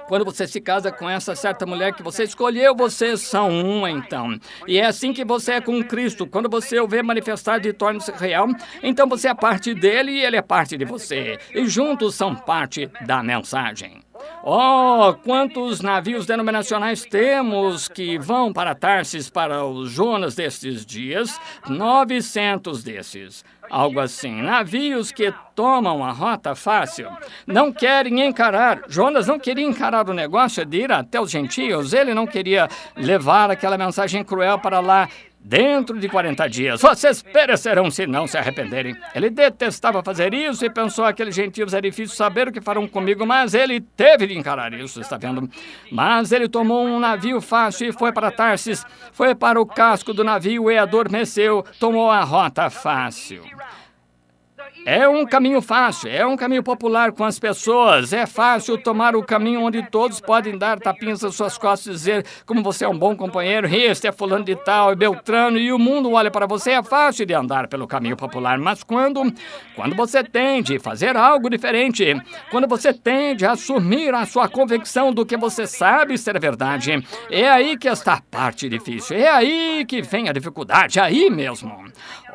A: Quando você se casa com essa certa mulher que você escolheu, vocês são uma, então. E é assim que você é com Cristo. Quando você o vê manifestado e torna-se real, então você é parte dele e ele é parte de você. E juntos são parte da mensagem. Oh, quantos navios denominacionais temos que vão para Tarsis para os Jonas destes dias? 900 desses. Algo assim. Navios que tomam a rota fácil. Não querem encarar. Jonas não queria encarar o negócio de ir até os gentios. Ele não queria levar aquela mensagem cruel para lá. Dentro de 40 dias, vocês perecerão se não se arrependerem. Ele detestava fazer isso e pensou que aqueles gentios é difícil saber o que farão comigo, mas ele teve de encarar isso, está vendo? Mas ele tomou um navio fácil e foi para Tarsis, foi para o casco do navio e adormeceu, tomou a rota fácil. É um caminho fácil, é um caminho popular com as pessoas. É fácil tomar o caminho onde todos podem dar tapinhas nas suas costas e dizer como você é um bom companheiro, este é fulano de tal, é Beltrano, e o mundo olha para você. É fácil de andar pelo caminho popular, mas quando você tende a fazer algo diferente, quando você tende a assumir a sua convicção do que você sabe ser verdade, é aí que está a parte difícil, é aí que vem a dificuldade, aí mesmo.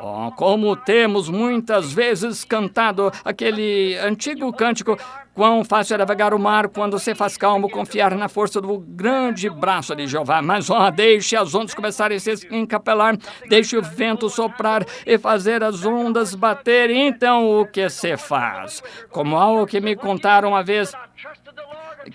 A: Oh, como temos muitas vezes cantado aquele antigo cântico: quão fácil é navegar o mar quando se faz calmo, confiar na força do grande braço de Jeová. Mas, deixe as ondas começarem a se encapelar, deixe o vento soprar e fazer as ondas bater. Então, o que se faz? Como algo que me contaram uma vez,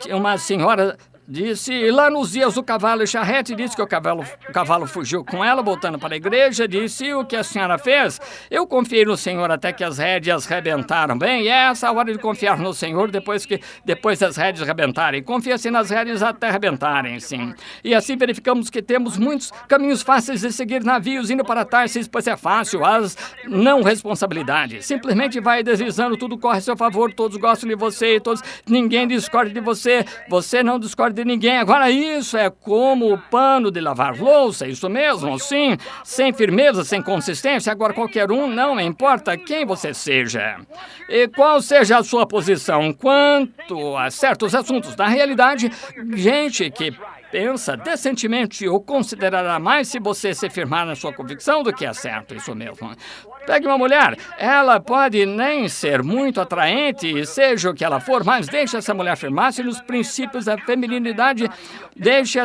A: uma senhora disse, lá nos dias do cavalo e charrete, disse que o cavalo fugiu com ela, voltando para a igreja, disse, o que a senhora fez? Eu confiei no Senhor até que as rédeas rebentaram. Bem, é essa a hora de confiar no Senhor depois das rédeas rebentarem. Confia-se nas rédeas até rebentarem, sim. E assim verificamos que temos muitos caminhos fáceis de seguir navios indo para Tarsis, pois é fácil, as não responsabilidades. Simplesmente vai deslizando, tudo corre a seu favor, todos gostam de você, ninguém discorda de você, você não discorda de ninguém. Agora isso é como o pano de lavar louça, isso mesmo, sim, sem firmeza, sem consistência. Agora qualquer um, não importa quem você seja e qual seja a sua posição quanto a certos assuntos. Na realidade, gente que pensa decentemente ou considerará mais se você se firmar na sua convicção do que é certo, isso mesmo. Pegue uma mulher, ela pode nem ser muito atraente, seja o que ela for, mas deixe essa mulher firmar-se nos princípios da feminilidade, deixe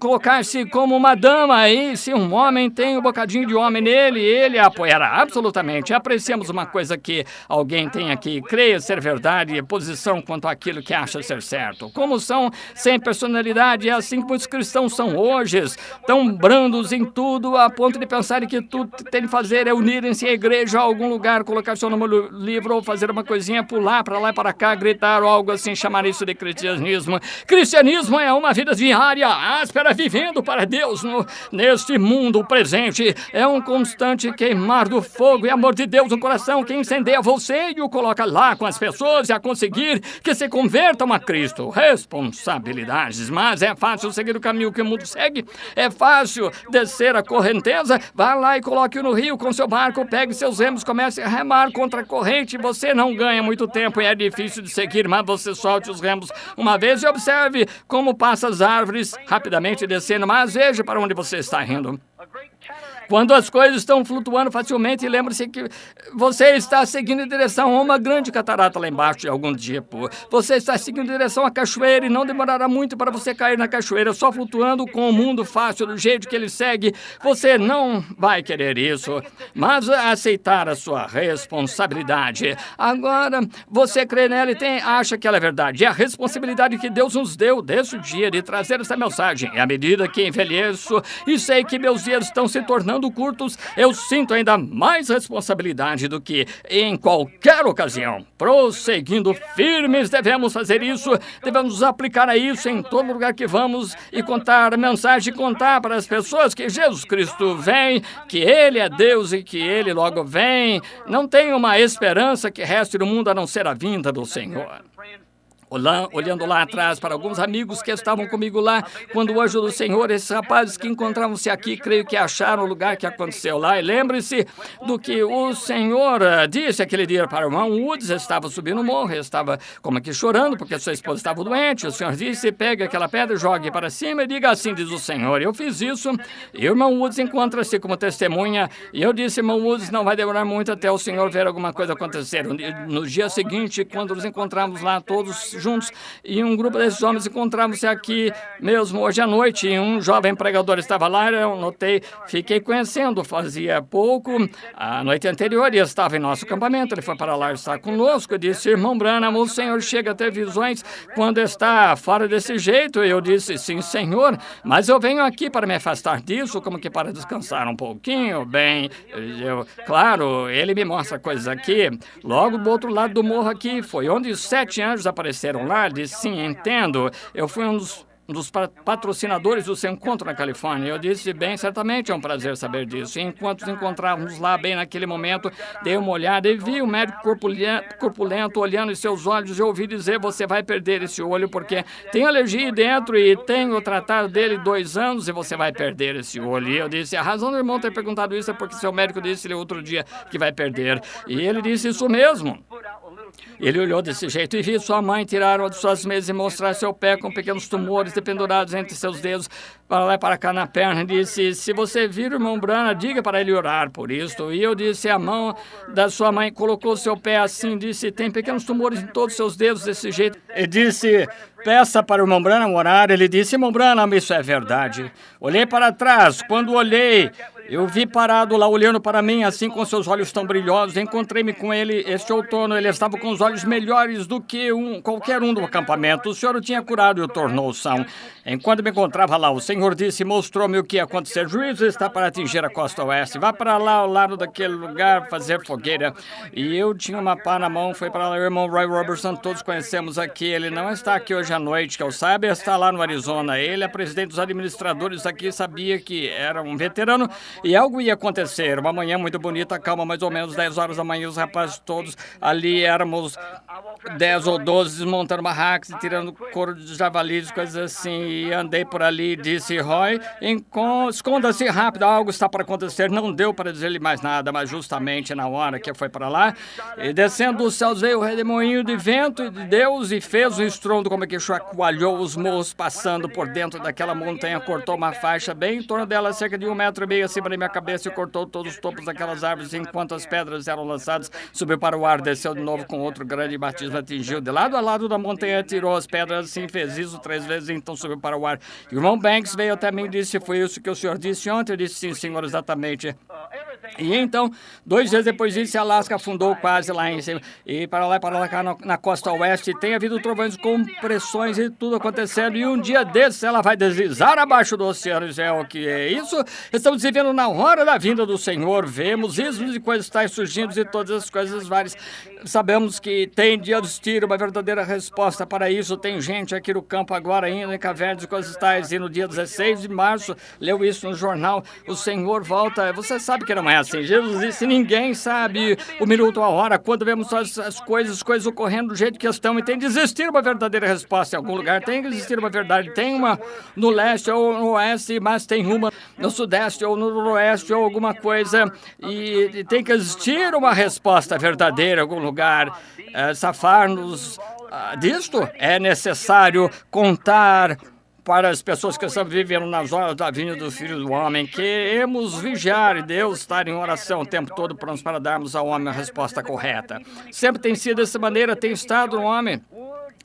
A: colocar-se como uma dama, e se um homem tem um bocadinho de homem nele, ele a apoiará absolutamente. Apreciamos uma coisa que alguém tem aqui, creia ser verdade e posição quanto àquilo que acha ser certo. Como são sem personalidade, é assim que muitos cristãos são hoje, tão brandos em tudo, a ponto de pensarem que tudo que tem de fazer é unirem-se à igreja, a algum lugar, colocar seu nome no livro ou fazer uma coisinha, pular para lá e para cá, gritar ou algo assim, chamar isso de cristianismo. Cristianismo é uma vida diária, áspera, vivendo para Deus neste mundo presente. É um constante queimar do fogo e amor de Deus no coração que incendeia você e o coloca lá com as pessoas e a conseguir que se convertam a Cristo. Responsabilidades, mas é fácil seguir o caminho que o mundo segue, é fácil descer a correnteza, vá lá e coloque no rio com seu barco, pegue seus remos, comece a remar contra a corrente, você não ganha muito tempo e é difícil de seguir, mas você solte os remos uma vez e observe como passa as árvores rapidamente descendo, mas veja para onde você está indo. Quando as coisas estão flutuando facilmente, lembre-se que você está seguindo em direção a uma grande catarata lá embaixo de algum tipo. Você está seguindo em direção à cachoeira e não demorará muito para você cair na cachoeira, só flutuando com o mundo fácil, do jeito que ele segue. Você não vai querer isso, mas aceitar a sua responsabilidade. Agora, você crê nela e acha que ela é verdade. É a responsabilidade que Deus nos deu desde o dia de trazer essa mensagem. E à medida que envelheço e sei que meus dias estão se tornando curtos, eu sinto ainda mais responsabilidade do que em qualquer ocasião. Prosseguindo firmes, devemos fazer isso, devemos aplicar a isso em todo lugar que vamos e contar a mensagem, contar para as pessoas que Jesus Cristo vem, que Ele é Deus e que Ele logo vem. Não tem uma esperança que reste no mundo a não ser a vinda do Senhor. Olhando lá atrás para alguns amigos que estavam comigo lá, quando o anjo do Senhor, esses rapazes que encontravam-se aqui, creio que acharam o lugar que aconteceu lá. E lembre-se do que o Senhor disse aquele dia para o irmão Woods. Estava subindo o morro, estava como que chorando porque sua esposa estava doente. O Senhor disse, pegue aquela pedra, jogue para cima e diga assim, diz o Senhor. Eu fiz isso e o irmão Woods encontra-se como testemunha. E eu disse, irmão Woods, não vai demorar muito até o Senhor ver alguma coisa acontecer. No dia seguinte, quando nos encontramos lá todos juntos, e um grupo desses homens encontravam-se aqui mesmo hoje à noite, e um jovem pregador estava lá, eu notei, fiquei conhecendo, fazia pouco, a noite anterior, e estava em nosso acampamento, ele foi para lá estar conosco, eu disse, irmão Branham, o senhor chega a ter visões quando está fora desse jeito? Eu disse, sim, senhor, mas eu venho aqui para me afastar disso, como que para descansar um pouquinho, bem, claro, ele me mostra coisas aqui, logo do outro lado do morro aqui, foi onde os 7 anjos apareceram lá, disse, sim, entendo, eu fui um dos dos patrocinadores do seu encontro na Califórnia. Eu disse, bem, certamente é um prazer saber disso. E enquanto nos encontrávamos lá, bem naquele momento, dei uma olhada e vi o médico corpulento olhando em seus olhos e ouvi dizer, você vai perder esse olho porque tem alergia aí dentro e tenho tratado dele 2 anos e você vai perder esse olho. E eu disse, a razão do irmão ter perguntado isso é porque seu médico disse-lhe outro dia que vai perder. E ele disse isso mesmo. Ele olhou desse jeito e viu sua mãe tirar uma de suas meias e mostrar seu pé com pequenos tumores dependurados entre seus dedos para lá e para cá na perna. E disse, se você vir o irmão Branham, diga para ele orar por isso. E eu disse, a mão da sua mãe colocou seu pé assim, disse, tem pequenos tumores em todos os seus dedos desse jeito. E disse, peça para o irmão Branham orar. Ele disse, irmão Branham, isso é verdade. Olhei para trás. Quando olhei, eu vi parado lá olhando para mim, assim com seus olhos tão brilhosos. Encontrei-me com ele este outono. Ele estava com os olhos melhores do que qualquer um do acampamento. O senhor o tinha curado e o tornou são. Enquanto me encontrava lá, o senhor disse, mostrou-me o que ia acontecer. Juízo está para atingir a costa oeste. Vá para lá, ao lado daquele lugar, fazer fogueira. E eu tinha uma pá na mão, foi para lá o irmão Roy Robertson. Todos conhecemos aqui. Ele não está aqui hoje à noite, que eu saiba, está lá no Arizona. Ele é presidente dos administradores aqui, sabia que era um veterano. E algo ia acontecer. Uma manhã muito bonita, calma, mais ou menos 10 horas da manhã, os rapazes todos ali, éramos 10 ou 12 desmontando barracas e tirando couro de javalis, coisas assim. E andei por ali e disse, Roy, esconda-se rápido, algo está para acontecer. Não deu para dizer-lhe mais nada, mas justamente na hora que foi para lá, e descendo dos céus veio o redemoinho de vento de Deus e fez um estrondo como que chacoalhou os morros passando por dentro daquela montanha, cortou uma faixa bem em torno dela, cerca de 1,5 metros acima da minha cabeça e cortou todos os topos daquelas árvores enquanto as pedras eram lançadas, subiu para o ar, desceu de novo com outro grande batismo, atingiu de lado a lado da montanha, tirou as pedras assim, fez isso 3 vezes, então subiu para o ar. E o irmão Banks veio até mim e disse, foi isso que o senhor disse ontem? Eu disse, sim, senhor, exatamente. E então, 2 dias depois disso, Alaska afundou quase lá em cima. E para lá cá na costa oeste, tem havido trovões com pressões e tudo acontecendo. E um dia desses, ela vai deslizar abaixo do oceano. Isso é o que é isso? Estamos vivendo na hora da vinda do Senhor. Vemos ismos e coisas tais surgindo e todas as coisas várias. Sabemos que tem dia dos tiros, uma verdadeira resposta para isso. Tem gente aqui no campo agora ainda em cavernas e coisas tais. E no dia 16 de março, leu isso no jornal, o Senhor volta. Você sabe que não é assim. Jesus disse, ninguém sabe o minuto, a hora, quando vemos todas as coisas ocorrendo do jeito que estão. E tem que existir uma verdadeira resposta em algum lugar. Tem que existir uma verdade. Tem uma no leste ou no oeste, mas tem uma no sudeste ou no noroeste ou alguma coisa. E tem que existir uma resposta verdadeira em algum lugar. Safar-nos disto é necessário contar para as pessoas que estão vivendo nas horas da vinda do Filho do Homem. Queremos vigiar e Deus estar em oração o tempo todo prontos para darmos ao homem a resposta correta. Sempre tem sido dessa maneira, tem estado o homem.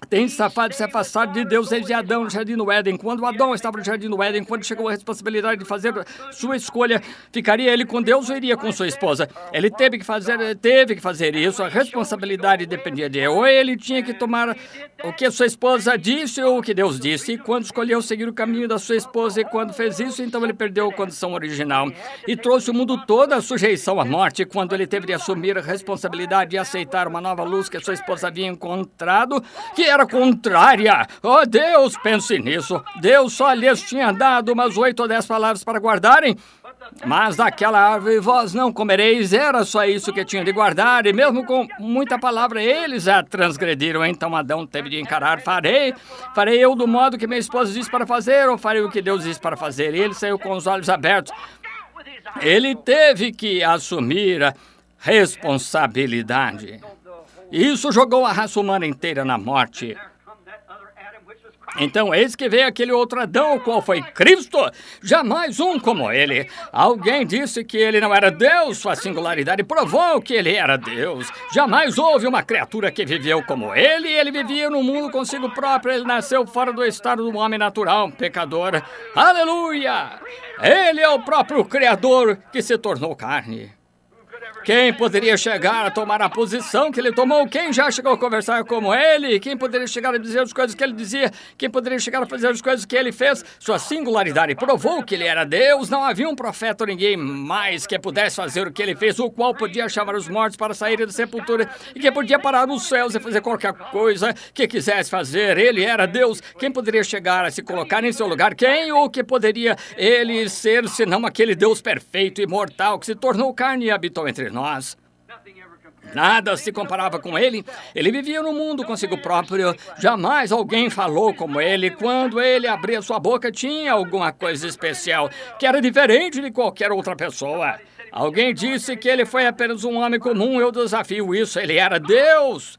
A: Tem se afastado de Deus desde Adão no Jardim do Éden. Quando Adão estava no Jardim do Éden, quando chegou a responsabilidade de fazer sua escolha, ficaria ele com Deus ou iria com sua esposa? Ele teve que fazer isso, a responsabilidade dependia dele. Ou ele tinha que tomar o que sua esposa disse ou o que Deus disse. E quando escolheu seguir o caminho da sua esposa e quando fez isso, então ele perdeu a condição original. E trouxe o mundo todo à sujeição à morte. Quando ele teve de assumir a responsabilidade e aceitar uma nova luz que sua esposa havia encontrado, que era contrária. Oh, Deus, pense nisso. Deus só lhes tinha dado umas 8 ou 10 palavras para guardarem. Mas daquela árvore vós não comereis, era só isso que tinha de guardar, e mesmo com muita palavra eles a transgrediram. Então Adão teve de encarar, farei eu do modo que minha esposa disse para fazer, ou farei o que Deus disse para fazer? E ele saiu com os olhos abertos. Ele teve que assumir a responsabilidade. E isso jogou a raça humana inteira na morte. Então, eis que veio aquele outro Adão, o qual foi Cristo, jamais um como ele. Alguém disse que ele não era Deus, sua singularidade provou que ele era Deus. Jamais houve uma criatura que viveu como ele, e ele vivia no mundo consigo próprio, ele nasceu fora do estado do homem natural, pecador. Aleluia! Ele é o próprio Criador que se tornou carne. Quem poderia chegar a tomar a posição que ele tomou? Quem já chegou a conversar como ele? Quem poderia chegar a dizer as coisas que ele dizia? Quem poderia chegar a fazer as coisas que ele fez? Sua singularidade provou que ele era Deus. Não havia um profeta ou ninguém mais que pudesse fazer o que ele fez, o qual podia chamar os mortos para saírem da sepultura e que podia parar os céus e fazer qualquer coisa que quisesse fazer. Ele era Deus. Quem poderia chegar a se colocar em seu lugar? Quem ou que poderia ele ser, senão aquele Deus perfeito e imortal que se tornou carne e habitou entre nós? Nada se comparava com ele. Ele vivia no mundo consigo próprio. Jamais alguém falou como ele. Quando ele abria sua boca, tinha alguma coisa especial, que era diferente de qualquer outra pessoa. Alguém disse que ele foi apenas um homem comum. Eu desafio isso. Ele era Deus.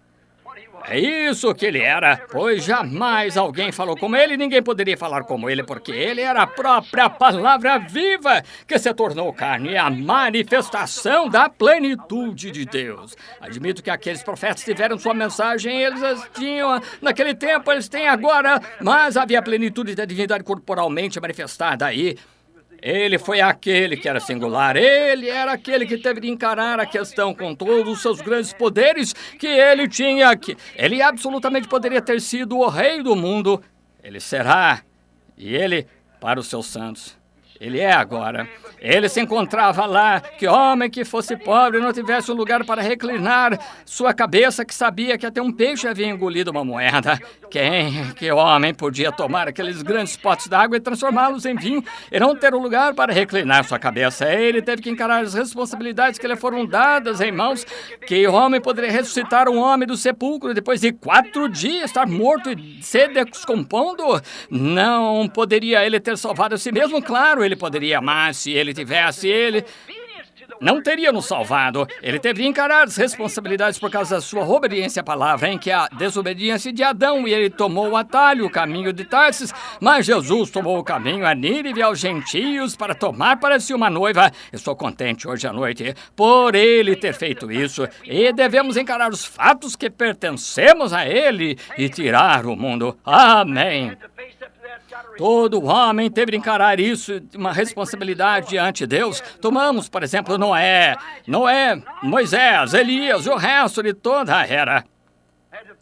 A: É isso que ele era, pois jamais alguém falou como ele, ninguém poderia falar como ele, porque ele era a própria palavra viva que se tornou carne, a manifestação da plenitude de Deus. Admito que aqueles profetas tiveram sua mensagem, eles as tinham naquele tempo, eles têm agora, mas havia a plenitude da divindade corporalmente manifestada aí. Ele foi aquele que era singular. Ele era aquele que teve de encarar a questão com todos os seus grandes poderes que ele tinha. Que ele absolutamente poderia ter sido o rei do mundo. Ele será. E ele, para os seus santos, ele é agora. Ele se encontrava lá, que homem que fosse pobre não tivesse um lugar para reclinar sua cabeça, que sabia que até um peixe havia engolido uma moeda. Que homem podia tomar aqueles grandes potes d'água e transformá-los em vinho e não ter um lugar para reclinar sua cabeça? Ele teve que encarar as responsabilidades que lhe foram dadas em mãos. Que homem poderia ressuscitar um homem do sepulcro depois de 4 dias estar morto e se descompondo? Não poderia ele ter salvado a si mesmo? Claro, ele poderia, mas se ele tivesse, ele não teria nos salvado. Ele teve de encarar as responsabilidades por causa da sua obediência à palavra, em que a desobediência de Adão, e ele tomou o atalho, o caminho de Tarsis, mas Jesus tomou o caminho a Nínive e aos gentios para tomar para si uma noiva. Estou contente hoje à noite por ele ter feito isso, e devemos encarar os fatos que pertencemos a ele e tirar o mundo. Amém. Todo homem teve de encarar isso, uma responsabilidade diante de Deus. Tomamos, por exemplo, Noé, Moisés, Elias e o resto de toda a era.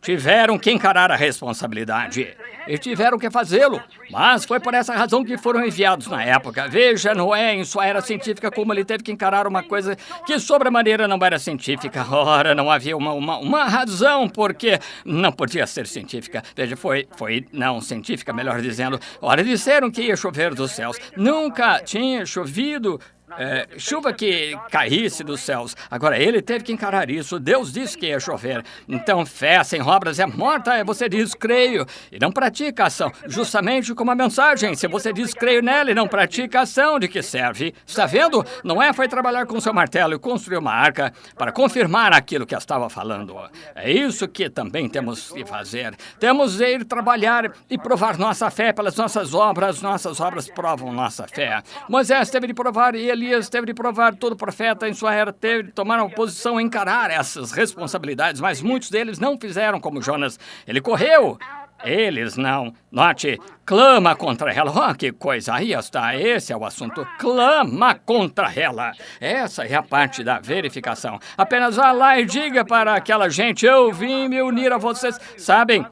A: Tiveram que encarar a responsabilidade e tiveram que fazê-lo, mas foi por essa razão que foram enviados na época. Veja Noé em sua era científica como ele teve que encarar uma coisa que sobremaneira não era científica. Ora, não havia uma razão porque não podia ser científica. Veja, foi não científica, melhor dizendo. Ora, disseram que ia chover dos céus. Nunca tinha chovido chuva que caísse dos céus. Agora, ele teve que encarar isso. Deus disse que ia chover. Então, fé sem obras é morta. Você diz, creio, e não pratica ação. Justamente como a mensagem. Se você diz, creio nela e não pratica ação, de que serve? Está vendo? Noé foi trabalhar com seu martelo e construir uma arca para confirmar aquilo que estava falando. É isso que também temos que fazer. Temos de ir trabalhar e provar nossa fé pelas nossas obras. Nossas obras provam nossa fé. Moisés teve de provar e Elias teve de provar, todo profeta em sua era teve de tomar uma posição e encarar essas responsabilidades, mas muitos deles não fizeram como Jonas. Ele correu. Eles não. Note, clama contra ela. Oh, que coisa. Aí está. Esse é o assunto. Clama contra ela. Essa é a parte da verificação. Apenas vá lá e diga para aquela gente, eu vim me unir a vocês. Sabem?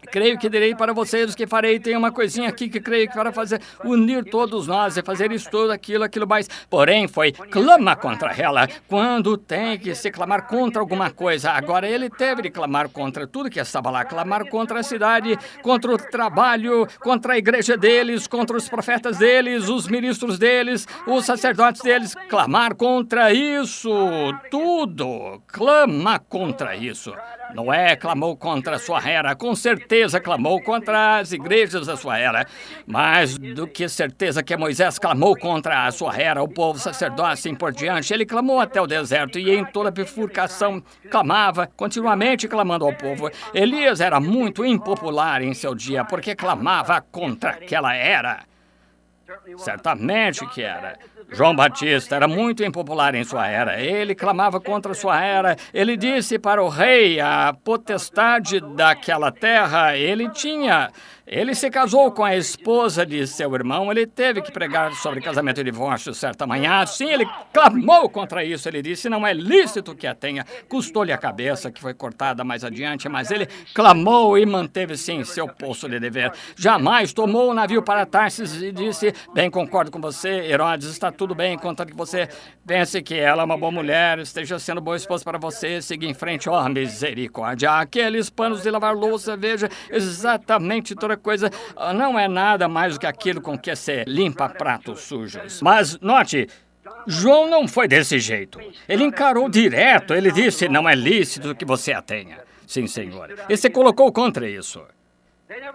A: Creio que direi para vocês o que farei. Tem uma coisinha aqui que creio que para fazer, unir todos nós e fazer isso, tudo, aquilo mais. Porém, foi clama contra ela. Quando tem que se clamar contra alguma coisa. Agora, ele teve de clamar contra tudo que estava lá. Clamar contra a cidade, contra o trabalho, contra a igreja deles, contra os profetas deles, os ministros deles, os sacerdotes deles. Clamar contra isso. Tudo. Clama contra isso. Noé clamou contra a sua era, com certeza clamou contra as igrejas da sua era, mais do que certeza que Moisés clamou contra a sua era, o povo sacerdote assim por diante. Ele clamou até o deserto e em toda a bifurcação clamava, continuamente clamando ao povo. Elias era muito impopular em seu dia porque clamava contra aquela era. Certamente que era. João Batista era muito impopular em sua era. Ele clamava contra sua era. Ele disse para o rei a potestade daquela terra. Ele tinha Ele se casou com a esposa de seu irmão. Ele teve que pregar sobre casamento e divórcio certa manhã. Sim, ele clamou contra isso. Ele disse, não é lícito que a tenha. Custou-lhe a cabeça, que foi cortada mais adiante, mas ele clamou e manteve-se em seu posto de dever. Jamais tomou o navio para Tarsis e disse, bem, concordo com você, Herodes, está tudo bem, contanto que você pense que ela é uma boa mulher, esteja sendo boa esposa para você, siga em frente, ó, misericórdia. Aqueles panos de lavar louça, veja, exatamente toda coisa, não é nada mais do que aquilo com que se limpa pratos sujos. Mas note, João não foi desse jeito. Ele encarou direto, ele disse, não é lícito que você a tenha. Sim, senhor. E se colocou contra isso.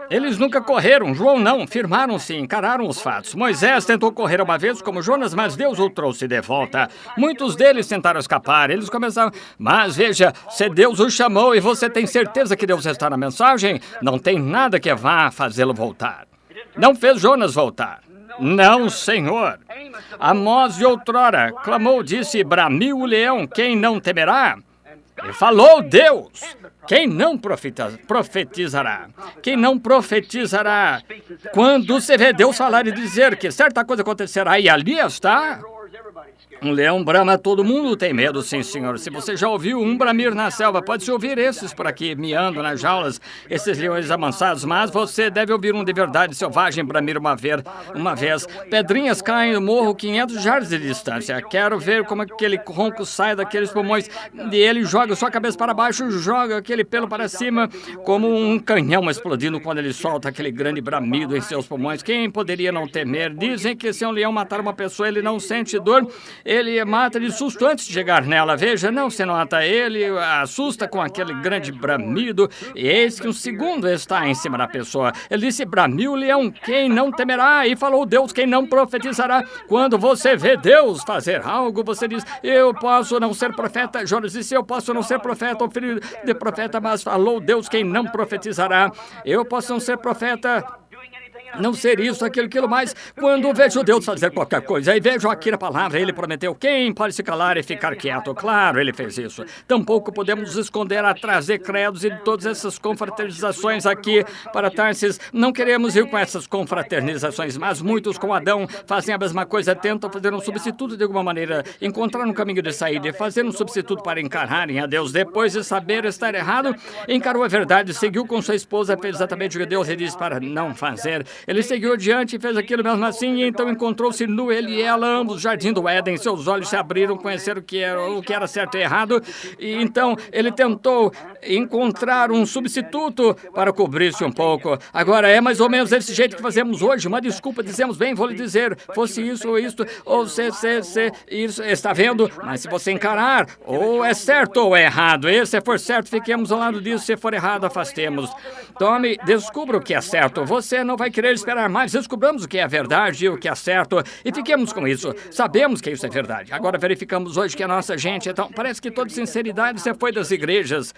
A: Eles nunca correram, João não, firmaram-se, encararam os fatos. Moisés tentou correr uma vez como Jonas, mas Deus o trouxe de volta. Muitos deles tentaram escapar, eles começaram... Mas veja, se Deus o chamou e você tem certeza que Deus está na mensagem, não tem nada que vá fazê-lo voltar. Não fez Jonas voltar. Não, senhor. Amós de outrora clamou, disse, bramiu o leão, quem não temerá? E falou Deus, quem não profetizará? Quem não profetizará? Quando você vê Deus falar e dizer que certa coisa acontecerá e ali está... Um leão brama, todo mundo tem medo, sim, senhor. Se você já ouviu um bramir na selva, pode-se ouvir esses por aqui, miando nas jaulas, esses leões amansados, mas você deve ouvir um de verdade selvagem bramir uma vez. Pedrinhas caem no morro 500 jardas de distância. Quero ver como aquele ronco sai daqueles pulmões e ele joga sua cabeça para baixo, joga aquele pelo para cima, como um canhão explodindo quando ele solta aquele grande bramido em seus pulmões. Quem poderia não temer? Dizem que se um leão matar uma pessoa, ele não sente dor. Ele mata de susto antes de chegar nela. Veja, não se nota. Ele assusta com aquele grande bramido. E eis que um segundo está em cima da pessoa. Ele disse, bramiu o leão, quem não temerá? E falou Deus, quem não profetizará? Quando você vê Deus fazer algo, você diz, eu posso não ser profeta. Jonas disse, eu posso não ser profeta, ou filho de profeta, mas falou Deus, quem não profetizará? Eu posso não ser profeta, não ser isso, aquilo mais, quando vejo Deus fazer qualquer coisa, e vejo aqui na palavra, ele prometeu, quem pode se calar e ficar quieto? Claro, ele fez isso. Tampouco podemos nos esconder atrás de credos e de todas essas confraternizações aqui para Tarsis. Não queremos ir com essas confraternizações, mas muitos com Adão fazem a mesma coisa, tentam fazer um substituto de alguma maneira, encontrar um caminho de saída e fazer um substituto para encararem a Deus. Depois de saber estar errado, encarou a verdade, seguiu com sua esposa, fez exatamente o que Deus lhe disse para não fazer. Ele seguiu adiante e fez aquilo mesmo assim, e então encontrou-se nu, ele e ela, ambos, no jardim do Éden. Seus olhos se abriram, conheceram o que era certo e errado, e então ele tentou encontrar um substituto para cobrir-se um pouco. Agora, é mais ou menos desse jeito que fazemos hoje, uma desculpa, dizemos, bem, vou lhe dizer, fosse isso ou isto, ou isso, está vendo? Mas se você encarar, ou é certo ou é errado, e se for certo, fiquemos ao lado disso, se for errado, afastemos. Tome, descubra o que é certo, você não vai querer esperar mais, descobramos o que é verdade e o que é certo, e fiquemos com isso, sabemos que isso é verdade. Agora verificamos hoje que a nossa gente, então, parece que toda sinceridade você foi das igrejas.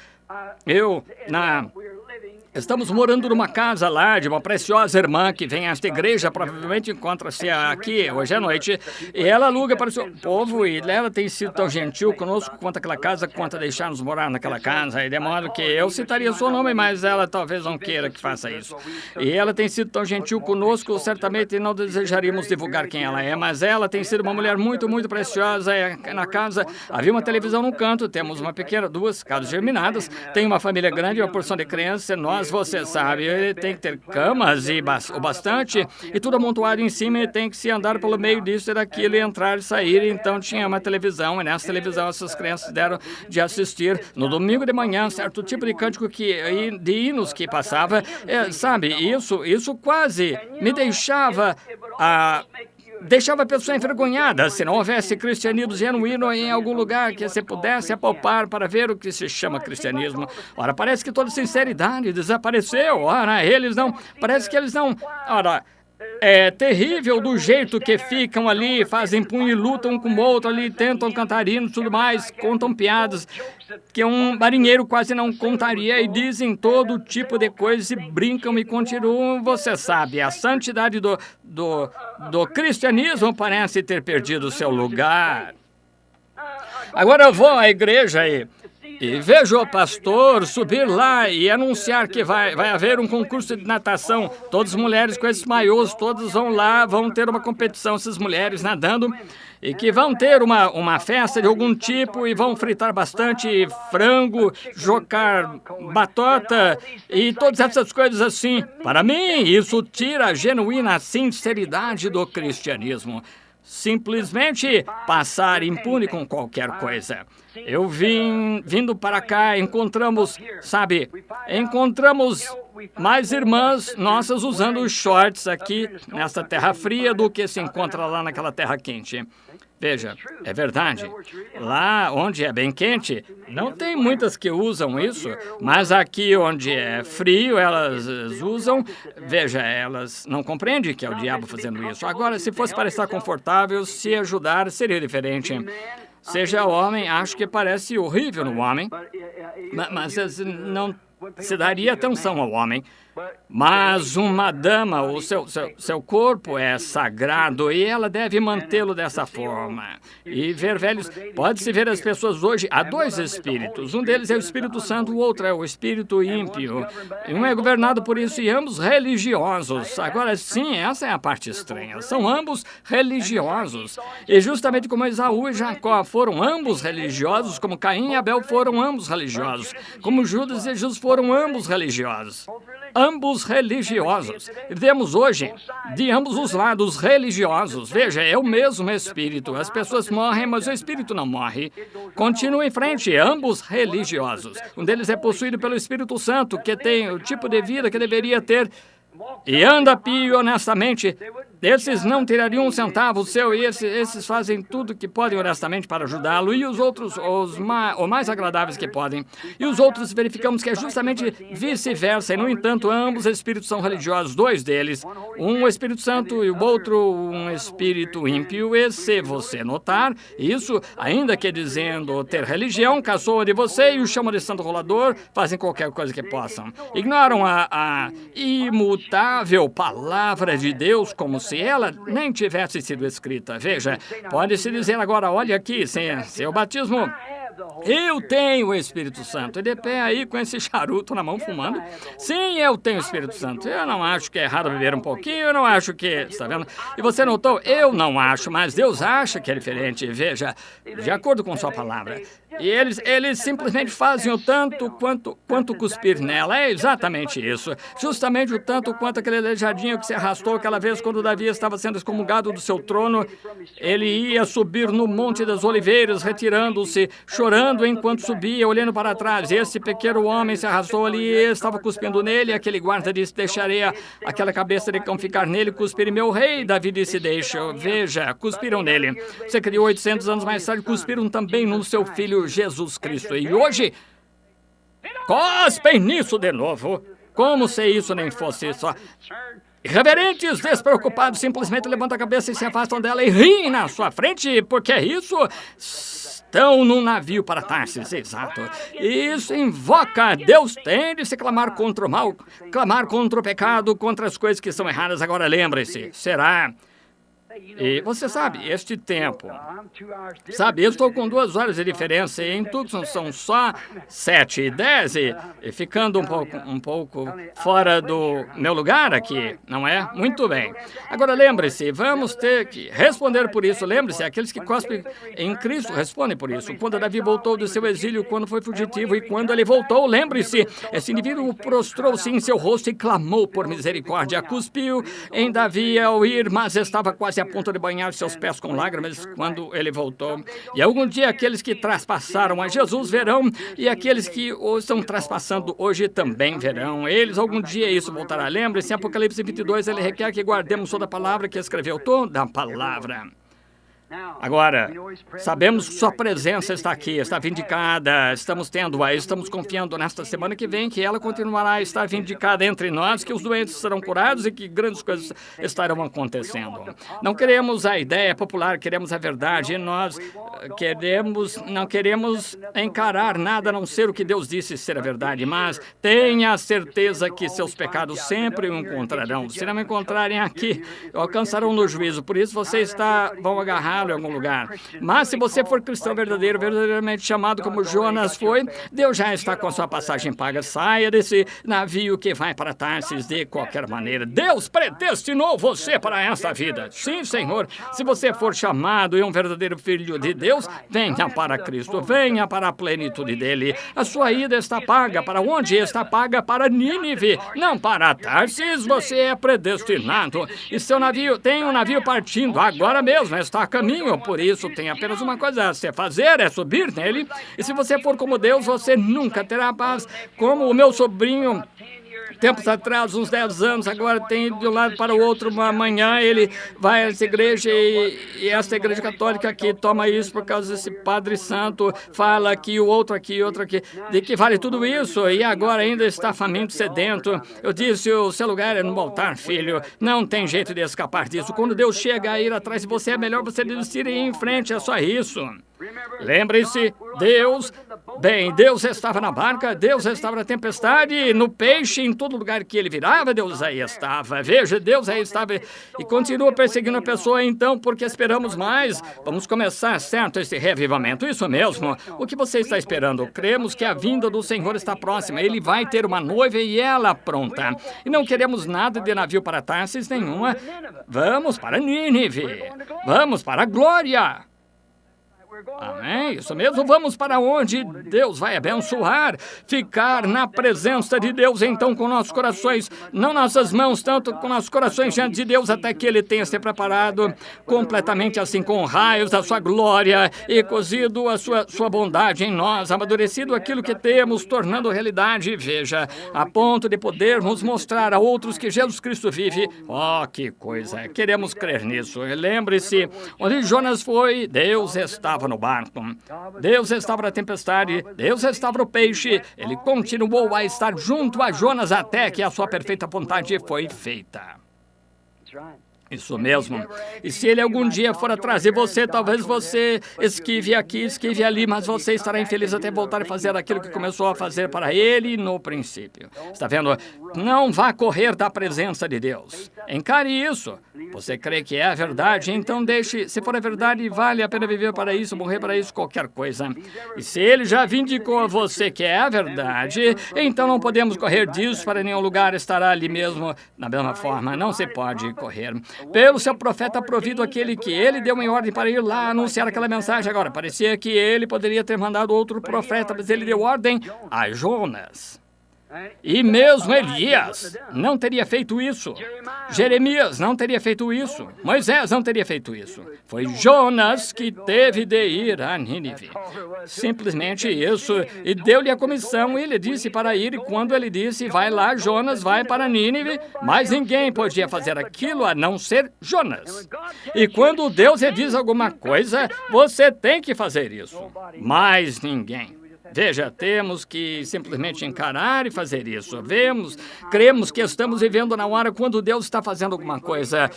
A: Estamos morando numa casa lá de uma preciosa irmã que vem a esta igreja, provavelmente encontra-se aqui hoje à noite, e ela aluga para o seu povo, e ela tem sido tão gentil conosco quanto aquela casa, quanto a deixar-nos morar naquela casa, e de modo que eu citaria seu nome, mas ela talvez não queira que faça isso. E ela tem sido tão gentil conosco, certamente não desejaríamos divulgar quem ela é, mas ela tem sido uma mulher muito, muito preciosa. Na casa havia uma televisão no canto, temos uma pequena, 2 casas germinadas, tem uma família grande, uma porção de crianças, você sabe, ele tem que ter camas e o bastante, e tudo amontoado em cima, e tem que se andar pelo meio disso e daquilo, e entrar e sair. Então tinha uma televisão, e nessa televisão essas crianças deram de assistir no domingo de manhã certo tipo de cântico de hinos que passava, sabe, isso quase me deixava a pessoa envergonhada. Se não houvesse cristianismo genuíno em algum lugar que você pudesse apalpar para ver o que se chama cristianismo. Ora, parece que toda sinceridade desapareceu. Ora, parece que eles não... Ora, é terrível do jeito que ficam ali, fazem punho e lutam com o outro ali, tentam cantar hinos e tudo mais, contam piadas que um marinheiro quase não contaria, e dizem todo tipo de coisas e brincam e continuam. Você sabe, a santidade do cristianismo parece ter perdido seu lugar. Agora eu vou à igreja E vejo o pastor subir lá e anunciar que vai haver um concurso de natação. Todas as mulheres com esses maiôs, todas vão lá, vão ter uma competição, essas mulheres nadando. E que vão ter uma festa de algum tipo e vão fritar bastante frango, jogar batota e todas essas coisas assim. Para mim, isso tira a genuína sinceridade do cristianismo. Simplesmente passar impune com qualquer coisa. Eu vindo para cá, encontramos mais irmãs nossas usando shorts aqui nessa terra fria do que se encontra lá naquela terra quente. Veja, é verdade. Lá onde é bem quente, não tem muitas que usam isso, mas aqui onde é frio, elas usam. Veja, elas não compreendem que é o diabo fazendo isso. Agora, se fosse para estar confortável, se ajudar, seria diferente. Seja homem, acho que parece horrível no homem, mas não se daria atenção ao homem. Mas uma dama, o seu corpo é sagrado e ela deve mantê-lo dessa forma. E ver velhos, pode-se ver as pessoas hoje, há dois espíritos. Um deles é o Espírito Santo, o outro é o Espírito ímpio. Um é governado por isso e ambos religiosos. Agora sim, essa é a parte estranha. São ambos religiosos. E justamente como Esaú e Jacó foram ambos religiosos, como Caim e Abel foram ambos religiosos, como Judas e Jesus foram ambos religiosos. Ambos religiosos. Vemos hoje, de ambos os lados, religiosos. Veja, é o mesmo Espírito. As pessoas morrem, mas o Espírito não morre. Continua em frente, ambos religiosos. Um deles é possuído pelo Espírito Santo, que tem o tipo de vida que deveria ter e anda pio e honestamente. Esses não tirariam um centavo seu e esses fazem tudo que podem honestamente para ajudá-lo. E os outros, os mais agradáveis que podem. E os outros verificamos que é justamente vice-versa. E, no entanto, ambos espíritos são religiosos, dois deles. Um Espírito Santo e o outro um Espírito ímpio. E se você notar, isso, ainda que dizendo ter religião, caçoam de você e o chamam de santo rolador, fazem qualquer coisa que possam. Ignoram a imutável palavra de Deus como se ela nem tivesse sido escrita. Veja, pode-se dizer agora, olha aqui, seu batismo, eu tenho o Espírito Santo. E de pé aí com esse charuto na mão fumando. Sim, eu tenho o Espírito Santo. Eu não acho que é errado beber um pouquinho, eu não acho que... Está vendo? E você notou? Eu não acho, mas Deus acha que é diferente. Veja, de acordo com sua palavra. E eles simplesmente fazem o tanto quanto cuspir nela. É exatamente isso. Justamente o tanto quanto aquele aleijadinho que se arrastou aquela vez quando Davi estava sendo excomungado do seu trono. Ele ia subir no Monte das Oliveiras, retirando-se, chorando enquanto subia, olhando para trás. Esse pequeno homem se arrastou ali e estava cuspindo nele. Aquele guarda disse, deixarei aquela cabeça de cão ficar nele, cuspir meu rei. Davi disse, deixa. Veja, cuspiram nele. Você criou 800 anos mais tarde, cuspiram também no seu filho Jesus Cristo. E hoje, cospem nisso de novo. Como se isso nem fosse só... Irreverentes, despreocupados, simplesmente levantam a cabeça e se afastam dela e riem na sua frente, porque é isso... Estão num navio para Tarsis, exato. Isso invoca, Deus tem de se clamar contra o mal, clamar contra o pecado, contra as coisas que são erradas. Agora lembre-se, será... E você sabe, este tempo, sabe, eu estou com 2 horas de diferença e em Tucson são só 7:10 e ficando um pouco fora do meu lugar aqui, não é? Muito bem. Agora lembre-se, vamos ter que responder por isso. Lembre-se, aqueles que cospem em Cristo respondem por isso. Quando Davi voltou do seu exílio, quando foi fugitivo e quando ele voltou, lembre-se, esse indivíduo prostrou-se em seu rosto e clamou por misericórdia. Cuspiu em Davi ao ir, mas estava quase a ponto de banhar seus pés com lágrimas quando ele voltou. E algum dia aqueles que traspassaram a Jesus verão, e aqueles que o estão traspassando hoje também verão. Eles algum dia isso voltará. Lembre-se, em Apocalipse 22, ele requer que guardemos toda a palavra que escreveu, toda a palavra. Agora, sabemos que sua presença está aqui, está vindicada, estamos tendo-a, estamos confiando nesta semana que vem que ela continuará a estar vindicada entre nós, que os doentes serão curados e que grandes coisas estarão acontecendo. Não queremos a ideia popular, queremos a verdade, e nós não queremos encarar nada a não ser o que Deus disse ser a verdade, mas tenha certeza que seus pecados sempre o encontrarão. Se não me encontrarem aqui, alcançarão no juízo. Por isso vocês vão agarrar encontrá-lo em algum lugar. Mas se você for cristão verdadeiro, verdadeiramente chamado como Jonas foi, Deus já está com sua passagem paga. Saia desse navio que vai para Tarsis de qualquer maneira. Deus predestinou você para esta vida. Sim, Senhor. Se você for chamado e um verdadeiro filho de Deus, venha para Cristo, venha para a plenitude dele. A sua ida está paga. Para onde está paga? Para Nínive, não para Tarsis. Você é predestinado. E seu navio, tem um navio partindo agora mesmo, está a caminho. Por isso, tem apenas uma coisa a se fazer, é subir nele. E se você for como Deus, você nunca terá paz. Como o meu sobrinho, tempos atrás, uns 10 anos, agora tem de um lado para o outro. Amanhã ele vai a essa igreja e essa igreja católica aqui toma isso por causa desse Padre Santo, fala aqui, o outro aqui, outro aqui. De que vale tudo isso? E agora ainda está faminto, sedento. Eu disse, o seu lugar é no altar, filho. Não tem jeito de escapar disso. Quando Deus chega a ir atrás de você, é melhor você desistir e ir em frente, é só isso. Lembre-se, Deus estava na barca, Deus estava na tempestade, no peixe, em todo lugar que ele virava, Deus aí estava. Veja, Deus aí estava e continua perseguindo a pessoa, então, porque esperamos mais. Vamos começar, certo, esse reavivamento, isso mesmo. O que você está esperando? Cremos que a vinda do Senhor está próxima, ele vai ter uma noiva e ela pronta. E não queremos nada de navio para Tarsis nenhuma. Vamos para Nínive, vamos para a glória. Amém? Isso mesmo, vamos para onde Deus vai abençoar, ficar na presença de Deus, então, com nossos corações, não nossas mãos, tanto com nossos corações diante de Deus, até que Ele tenha se preparado completamente assim, com raios da sua glória e cozido a sua bondade em nós, amadurecido aquilo que temos, tornando realidade, veja, a ponto de podermos mostrar a outros que Jesus Cristo vive. Oh, que coisa, queremos crer nisso. Lembre-se, onde Jonas foi, Deus estava no barco. Deus estava na tempestade, Deus estava no peixe. Ele continuou a estar junto a Jonas até que a sua perfeita vontade foi feita. Isso mesmo. E se ele algum dia for atrás de você, talvez você esquive aqui, esquive ali, mas você estará infeliz até voltar a fazer aquilo que começou a fazer para ele no princípio. Está vendo? Não vá correr da presença de Deus. Encare isso. Você crê que é a verdade, então deixe. Se for a verdade, vale a pena viver para isso, morrer para isso, qualquer coisa. E se ele já vindicou a você que é a verdade, então não podemos correr disso para nenhum lugar, estará ali mesmo, da mesma forma. Não se pode correr. Pelo seu profeta provido, aquele que ele deu em ordem para ir lá anunciar aquela mensagem. Agora, parecia que ele poderia ter mandado outro profeta, mas ele deu ordem a Jonas. E mesmo Elias não teria feito isso. Jeremias não teria feito isso. Moisés não teria feito isso. Foi Jonas que teve de ir a Nínive. Simplesmente isso. E deu-lhe a comissão e ele disse para ir. E quando ele disse, vai lá, Jonas, vai para Nínive, mas ninguém podia fazer aquilo a não ser Jonas. E quando Deus lhe diz alguma coisa, você tem que fazer isso. Mais ninguém. Veja, temos que simplesmente encarar e fazer isso. Cremos que estamos vivendo na hora quando Deus está fazendo alguma coisa,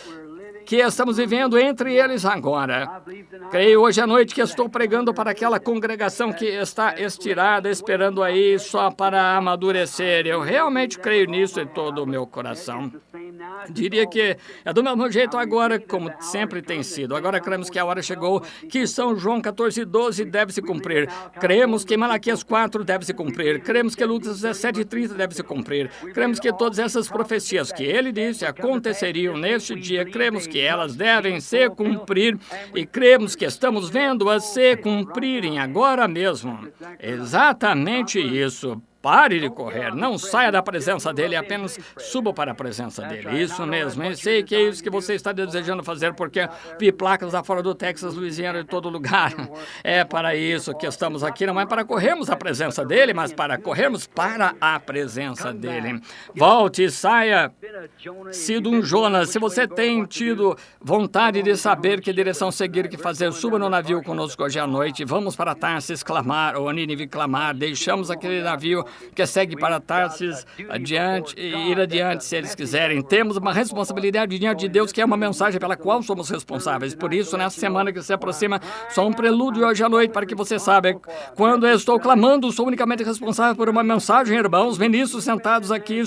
A: que estamos vivendo entre eles agora. Creio hoje à noite que estou pregando para aquela congregação que está estirada, esperando aí só para amadurecer. Eu realmente creio nisso em todo o meu coração. Diria que é do mesmo jeito agora, como sempre tem sido. Agora cremos que a hora chegou, que São João 14:12 deve se cumprir. Cremos que Malaquias 4 deve se cumprir. Cremos que Lucas 17:30 deve se cumprir. Cremos que todas essas profecias que ele disse aconteceriam neste dia, cremos que elas devem se cumprir e cremos que estamos vendo-as se cumprirem agora mesmo. Exatamente isso. Pare de correr, não saia da presença dele, apenas suba para a presença dele. Isso mesmo, eu sei que é isso que você está desejando fazer, porque vi placas lá fora do Texas, Louisiana, em todo lugar. É para isso que estamos aqui, não é para corrermos a presença dele, mas para corrermos para a presença dele. Volte e saia, sido um Jonas. Se você tem tido vontade de saber que direção seguir, o que fazer, suba no navio conosco hoje à noite. Vamos para Tarsis clamar, ou Nínive clamar, deixamos aquele navio que segue para Tarsis ir adiante se eles quiserem. Temos uma responsabilidade diante de Deus, que é uma mensagem pela qual somos responsáveis. Por isso, nessa semana que se aproxima, só um prelúdio hoje à noite para que você saiba. Quando eu estou clamando, sou unicamente responsável por uma mensagem, irmãos. Ministros sentados aqui,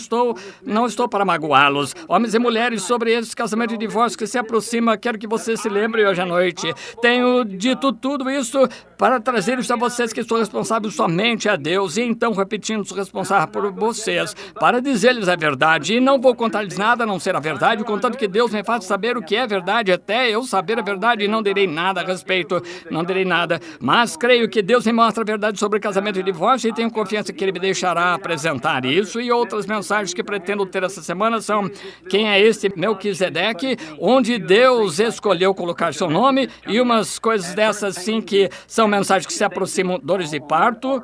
A: não estou para magoá-los. Homens e mulheres, sobre esse casamento e divórcio que se aproxima, quero que você se lembre hoje à noite. Tenho dito tudo isso para trazer isso a vocês, que estou responsável somente a Deus. E então, repetindo, sou responsável por vocês, para dizer-lhes a verdade. E não vou contar-lhes nada a não ser a verdade, contanto que Deus me faça saber o que é verdade, até eu saber a verdade, e não direi nada a respeito, não direi nada. Mas creio que Deus me mostra a verdade sobre casamento e divórcio, e tenho confiança que Ele me deixará apresentar isso. E outras mensagens que pretendo ter essa semana são: quem é este Melquisedeque, onde Deus escolheu colocar seu nome, e umas coisas dessas sim que são mensagens que se aproximam, dores de parto,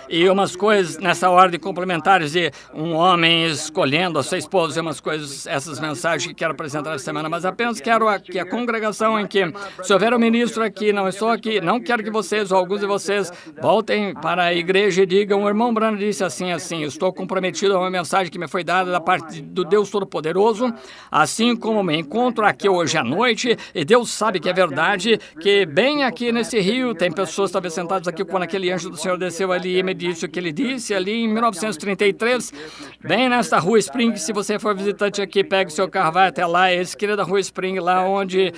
A: e umas coisas nessa ordem complementares de um homem escolhendo a sua esposa, e umas coisas, essas mensagens que quero apresentar essa semana, mas apenas quero que a congregação em que, se houver um ministro aqui, não estou aqui, não quero que vocês, ou alguns de vocês, voltem para a igreja e digam: o irmão Branham disse assim, estou comprometido a uma mensagem que me foi dada da parte do Deus Todo-Poderoso, assim como me encontro aqui hoje à noite, e Deus sabe que é verdade, que bem aqui nesse rio, tem pessoas talvez sentadas aqui quando aquele anjo do Senhor desceu ali e me disse o que ele disse ali em 1933, bem nesta Rua Spring. Se você for visitante aqui, pegue seu carro, vai até lá, é a esquina da Rua Spring, lá onde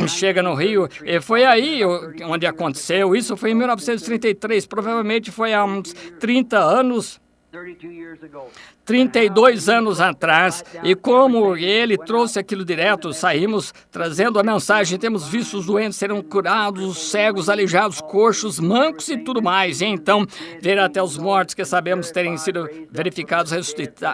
A: chega no Rio, e foi aí onde aconteceu. Isso foi em 1933, provavelmente foi há uns 30 anos, 32 anos atrás, e como ele trouxe aquilo direto, saímos trazendo a mensagem, temos visto os doentes serem curados, os cegos, aleijados, coxos, mancos e tudo mais. E então, ver até os mortos que sabemos terem sido verificados,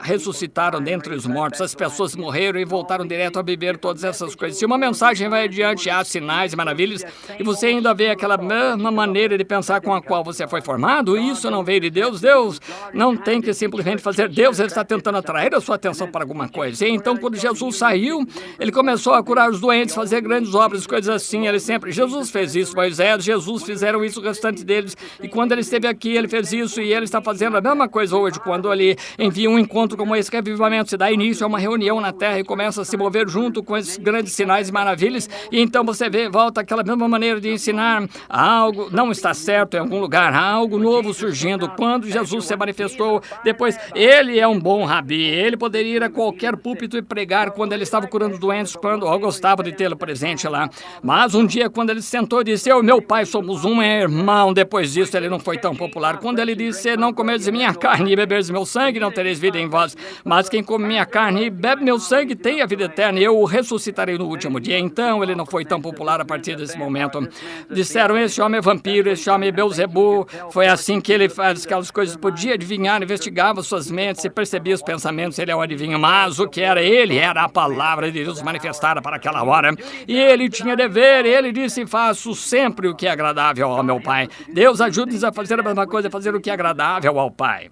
A: ressuscitaram dentre os mortos, as pessoas morreram e voltaram direto a viver, todas essas coisas. Se uma mensagem vai adiante, há sinais e maravilhas, e você ainda vê aquela mesma maneira de pensar com a qual você foi formado, isso não veio de Deus. Deus não tem que simplesmente fazer. Deus, ele está tentando atrair a sua atenção para alguma coisa. E então, quando Jesus saiu, ele começou a curar os doentes, fazer grandes obras, coisas assim. Jesus fez isso, Moisés, Jesus fizeram isso, o restante deles. E quando ele esteve aqui, ele fez isso, e ele está fazendo a mesma coisa hoje, quando ele envia um encontro como esse, que é avivamento, se dá início a uma reunião na terra e começa a se mover junto com esses grandes sinais e maravilhas. E então você vê, volta aquela mesma maneira de ensinar. Algo não está certo em algum lugar, há algo novo surgindo. Quando Jesus se manifestou, depois, ele é um bom rabi, ele poderia ir a qualquer púlpito e pregar quando ele estava curando os doentes, quando eu gostava de tê-lo presente lá. Mas um dia, quando ele se sentou e disse: eu e meu pai somos um irmão, depois disso ele não foi tão popular. Quando ele disse: não comereis minha carne e bebereis meu sangue, não tereis vida em vós, mas quem come minha carne e bebe meu sangue tem a vida eterna, e eu o ressuscitarei no último dia. Então ele não foi tão popular a partir desse momento. Disseram: esse homem é vampiro, esse homem é Beelzebub. Foi assim que ele faz aquelas coisas, podia adivinhar, investigava suas mentes e percebia os pensamentos. Ele é um adivinho, mas o que era ele? Era a palavra de Deus manifestada para aquela hora, e ele tinha dever. Ele disse: faço sempre o que é agradável ao meu Pai. Deus ajude-nos a fazer a mesma coisa, a fazer o que é agradável ao Pai.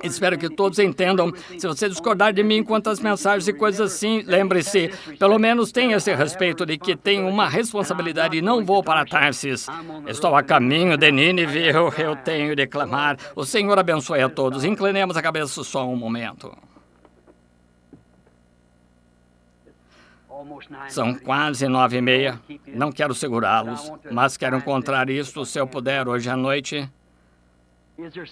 A: Espero que todos entendam. Se você discordar de mim quanto às mensagens e coisas assim, lembre-se, pelo menos tenha esse respeito de que tenho uma responsabilidade e não vou para Tarsis. Estou a caminho de Nínive, eu tenho de clamar. O Senhor abençoe a todos. Inclinemos a cabeça só um momento. São quase 9h30. Não quero segurá-los, mas quero encontrar isto, se eu puder, hoje à noite.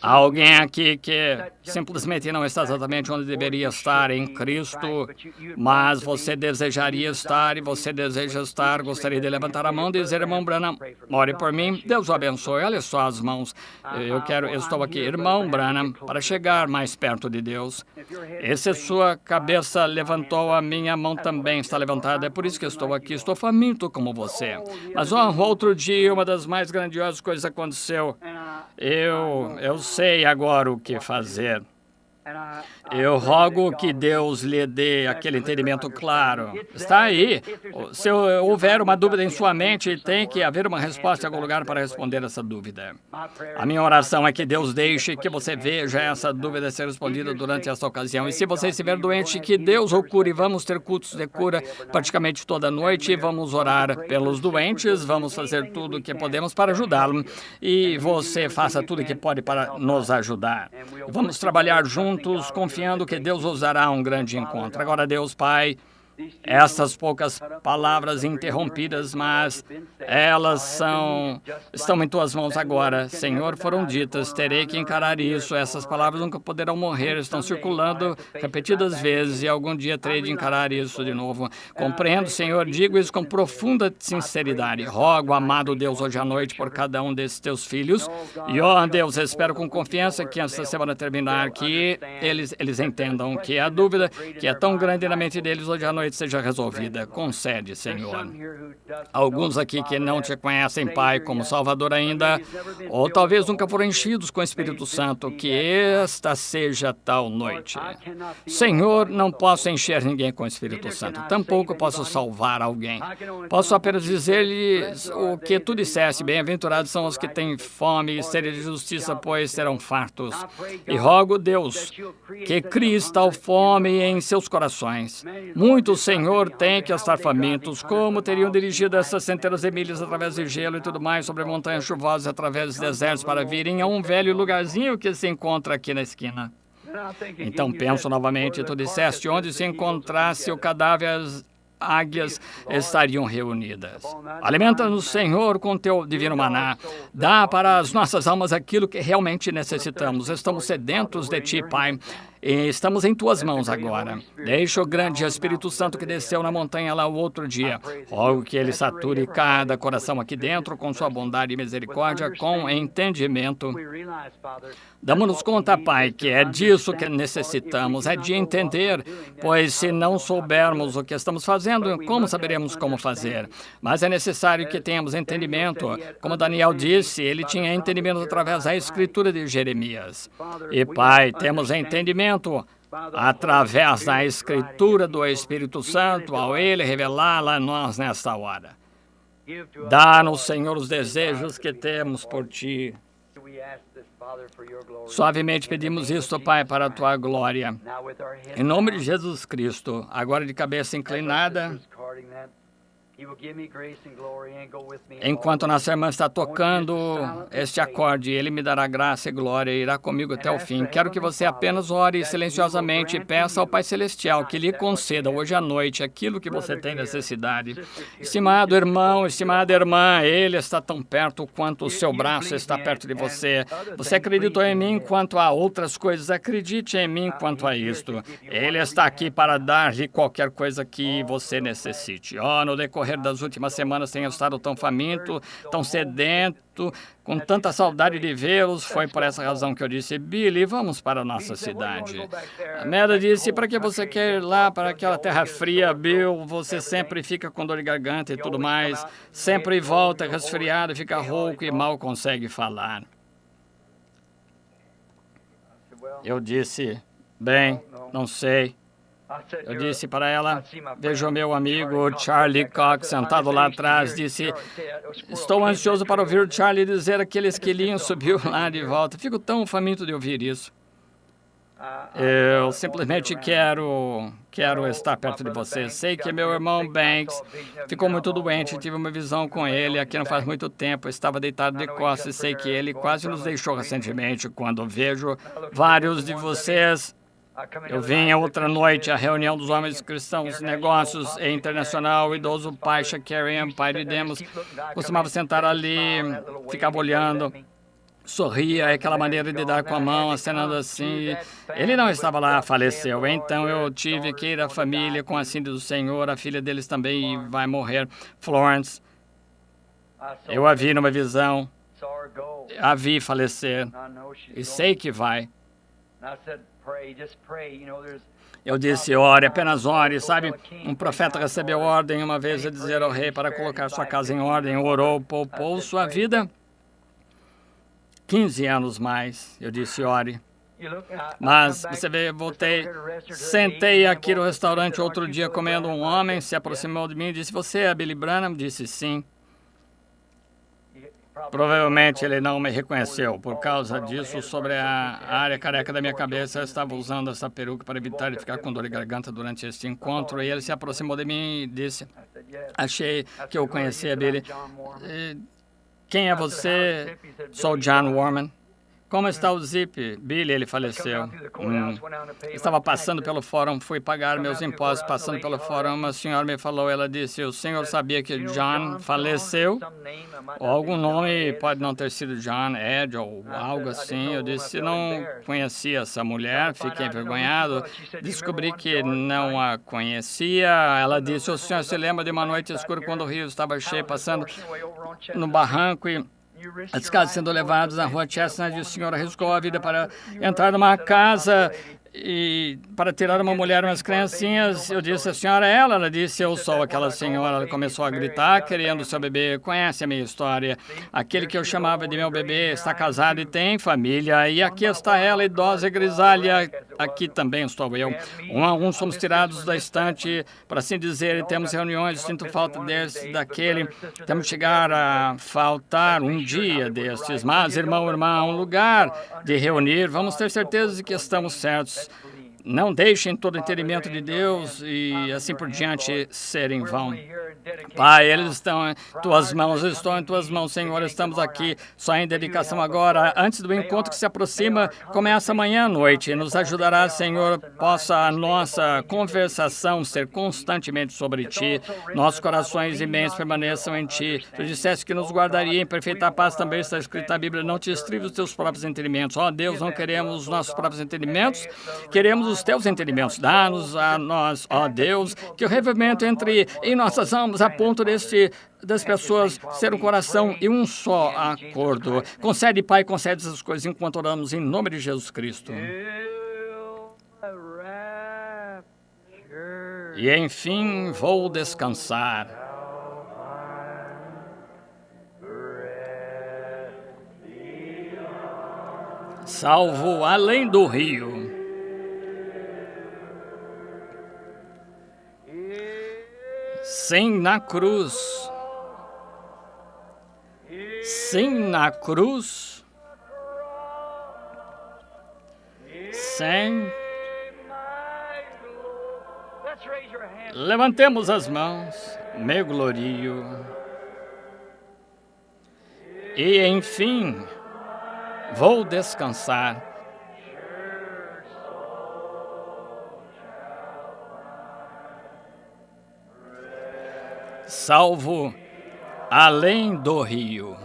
A: Há alguém aqui que simplesmente não está exatamente onde deveria estar em Cristo, mas você desejaria estar e você deseja estar. Gostaria de levantar a mão e dizer: irmão Branham, ore por mim. Deus o abençoe. Olha só as mãos. Eu estou aqui, irmão Branham, para chegar mais perto de Deus. E se sua cabeça levantou, a minha mão também está levantada. É por isso que estou aqui. Estou faminto como você. Mas outro dia, uma das mais grandiosas coisas aconteceu. Eu sei agora o que fazer. Eu rogo que Deus lhe dê aquele entendimento claro. Está aí. Se houver uma dúvida em sua mente, tem que haver uma resposta em algum lugar para responder essa dúvida. A minha oração é que Deus deixe que você veja essa dúvida ser respondida durante esta ocasião. E se você estiver doente, que Deus o cure. Vamos ter cultos de cura praticamente toda noite. Vamos orar pelos doentes. Vamos fazer tudo o que podemos para ajudá-lo. E você faça tudo o que pode para nos ajudar. Vamos trabalhar juntos, confiando que Deus usará um grande encontro. Agora, Deus Pai, essas poucas palavras interrompidas, mas elas estão em tuas mãos agora. Senhor, foram ditas, terei que encarar isso. Essas palavras nunca poderão morrer, estão circulando repetidas vezes e algum dia terei de encarar isso de novo. Compreendo, Senhor, digo isso com profunda sinceridade. Rogo, amado Deus, hoje à noite por cada um desses teus filhos. E, ó Deus, espero com confiança que esta semana terminar, que eles entendam que a dúvida que é tão grande na mente deles hoje à noite seja resolvida. Concede, Senhor. Alguns aqui que não te conhecem, Pai, como Salvador ainda, ou talvez nunca foram enchidos com o Espírito Santo, que esta seja tal noite. Senhor, não posso encher ninguém com o Espírito Santo, tampouco posso salvar alguém. Posso apenas dizer-lhes o que tu disseste, bem-aventurados são os que têm fome e sede de justiça, pois serão fartos. E rogo, Deus, que crie tal fome em seus corações. Muitos, Senhor, têm que estar famintos, como teriam dirigido essas centenas de milhas através de gelo e tudo mais, sobre montanhas chuvosas, através dos desertos, para virem a um velho lugarzinho que se encontra aqui na esquina. Então penso novamente, tu disseste, onde se encontrasse o cadáver, as águias estariam reunidas. Alimenta-nos, Senhor, com teu divino maná. Dá para as nossas almas aquilo que realmente necessitamos. Estamos sedentos de ti, Pai. E estamos em tuas mãos agora. Deixa o grande Espírito Santo que desceu na montanha lá o outro dia. Rogo que ele sature cada coração aqui dentro com sua bondade e misericórdia, com entendimento. Damos-nos conta, Pai, que é disso que necessitamos, é de entender, pois se não soubermos o que estamos fazendo, como saberemos como fazer? Mas é necessário que tenhamos entendimento. Como Daniel disse, ele tinha entendimento através da escritura de Jeremias. E, Pai, temos entendimento através da escritura do Espírito Santo, ao ele revelá-la a nós nesta hora. Dá-nos, Senhor, os desejos que temos por ti. Suavemente pedimos isto, Pai, para a tua glória. Em nome de Jesus Cristo, agora de cabeça inclinada, enquanto nossa irmã está tocando este acorde, ele me dará graça e glória e irá comigo até o fim. Quero que você apenas ore silenciosamente e peça ao Pai Celestial que lhe conceda hoje à noite aquilo que você tem necessidade. Estimado irmão, estimada irmã, ele está tão perto quanto o seu braço está perto de você. Você acreditou em mim quanto a outras coisas, acredite em mim quanto a isto. Ele está aqui para dar-lhe qualquer coisa que você necessite. No decorrer das últimas semanas tenho estado tão faminto, tão sedento, com tanta saudade de vê-los. Foi por essa razão que eu disse, Billy, vamos para a nossa cidade. A Meda disse, para que você quer ir lá para aquela terra fria, Bill? Você sempre fica com dor de garganta e tudo mais, sempre volta resfriado, fica rouco e mal consegue falar. Eu disse, bem, não sei. Eu disse para ela, veja o meu amigo Charlie Cox sentado lá atrás, disse, estou ansioso para ouvir o Charlie dizer aquele esquilinho subiu lá de volta. Fico tão faminto de ouvir isso. Eu simplesmente quero estar perto de você. Sei que meu irmão Banks ficou muito doente, tive uma visão com ele aqui não faz muito tempo, estava deitado de costas e sei que ele quase nos deixou recentemente. Quando vejo vários de vocês, eu vim outra noite à reunião dos homens cristãos, negócios e internacional, o idoso pai Shakarian, pai de Demos, costumava sentar ali, ficava olhando, sorria, aquela maneira de dar com a mão, acenando assim. Ele não estava lá, faleceu. Então eu tive que ir à família com a cinta do Senhor, a filha deles também vai morrer, Florence. Eu a vi numa visão, a vi falecer, e sei que vai. Eu disse, ore, apenas ore, sabe? Um profeta recebeu ordem uma vez de dizer ao rei para colocar sua casa em ordem, orou, poupou sua vida. 15 anos mais, eu disse, ore. Mas você vê, sentei aqui no restaurante outro dia comendo, um homem se aproximou de mim e disse: "Você é Billy Branham?" Disse sim. Provavelmente ele não me reconheceu. Por causa disso, sobre a área careca da minha cabeça, eu estava usando essa peruca para evitar de ficar com dor de garganta durante este encontro. E ele se aproximou de mim e disse: "Achei que eu conhecia Billy. Quem é você?" "Sou John Warman." "Como está o Zip?" "Billy, ele faleceu." Estava passando pelo fórum, fui pagar meus impostos, passando pelo fórum, uma senhora me falou, ela disse: "O senhor sabia que John faleceu?" Ou algum nome, pode não ter sido John, Ed ou algo assim. Eu disse: "Não conhecia essa mulher", fiquei envergonhado. Descobri que não a conhecia. Ela disse: "O senhor se lembra de uma noite escura quando o rio estava cheio, passando no barranco e as casas sendo levadas na rua Chestnut, e o senhor arriscou a vida para entrar numa casa e para tirar uma mulher e umas criancinhas?" Eu disse: "A senhora é ela?" Ela disse: "Eu sou aquela senhora." Ela começou a gritar, querendo seu bebê. Conhece a minha história. Aquele que eu chamava de meu bebê está casado e tem família. E aqui está ela, idosa e grisalha. Aqui também estou eu. Um a um somos tirados da estante, por assim dizer, e temos reuniões. Sinto falta desse, daquele. Temos que chegar a faltar um dia destes. Mas, irmão, irmã, um lugar de reunir. Vamos ter certeza de que estamos certos. Não deixem todo o entendimento de Deus e assim por diante ser em vão. Pai, eles estão em tuas mãos, eu estou em tuas mãos, Senhor. Estamos aqui só em dedicação agora, antes do encontro que se aproxima, começa amanhã à noite. Nos ajudará, Senhor, possa a nossa conversação ser constantemente sobre Ti. Nossos corações e mentes permaneçam em Ti. Tu disseste que nos guardaria em perfeita paz, também está escrito na Bíblia. Não te estrive os teus próprios entendimentos. Ó Deus, não queremos os nossos próprios entendimentos, queremos os teus entendimentos. Dá-nos a nós, ó Deus, que o revivimento entre em nossas almas a ponto das pessoas ser um coração e um só acordo. Concede, Pai, concede essas coisas enquanto oramos em nome de Jesus Cristo. E enfim vou descansar. Salvo além do rio. Sim, na cruz. Sim, na cruz. Sim. Levantemos as mãos, me glorio. E, enfim, vou descansar. Salvo além do rio.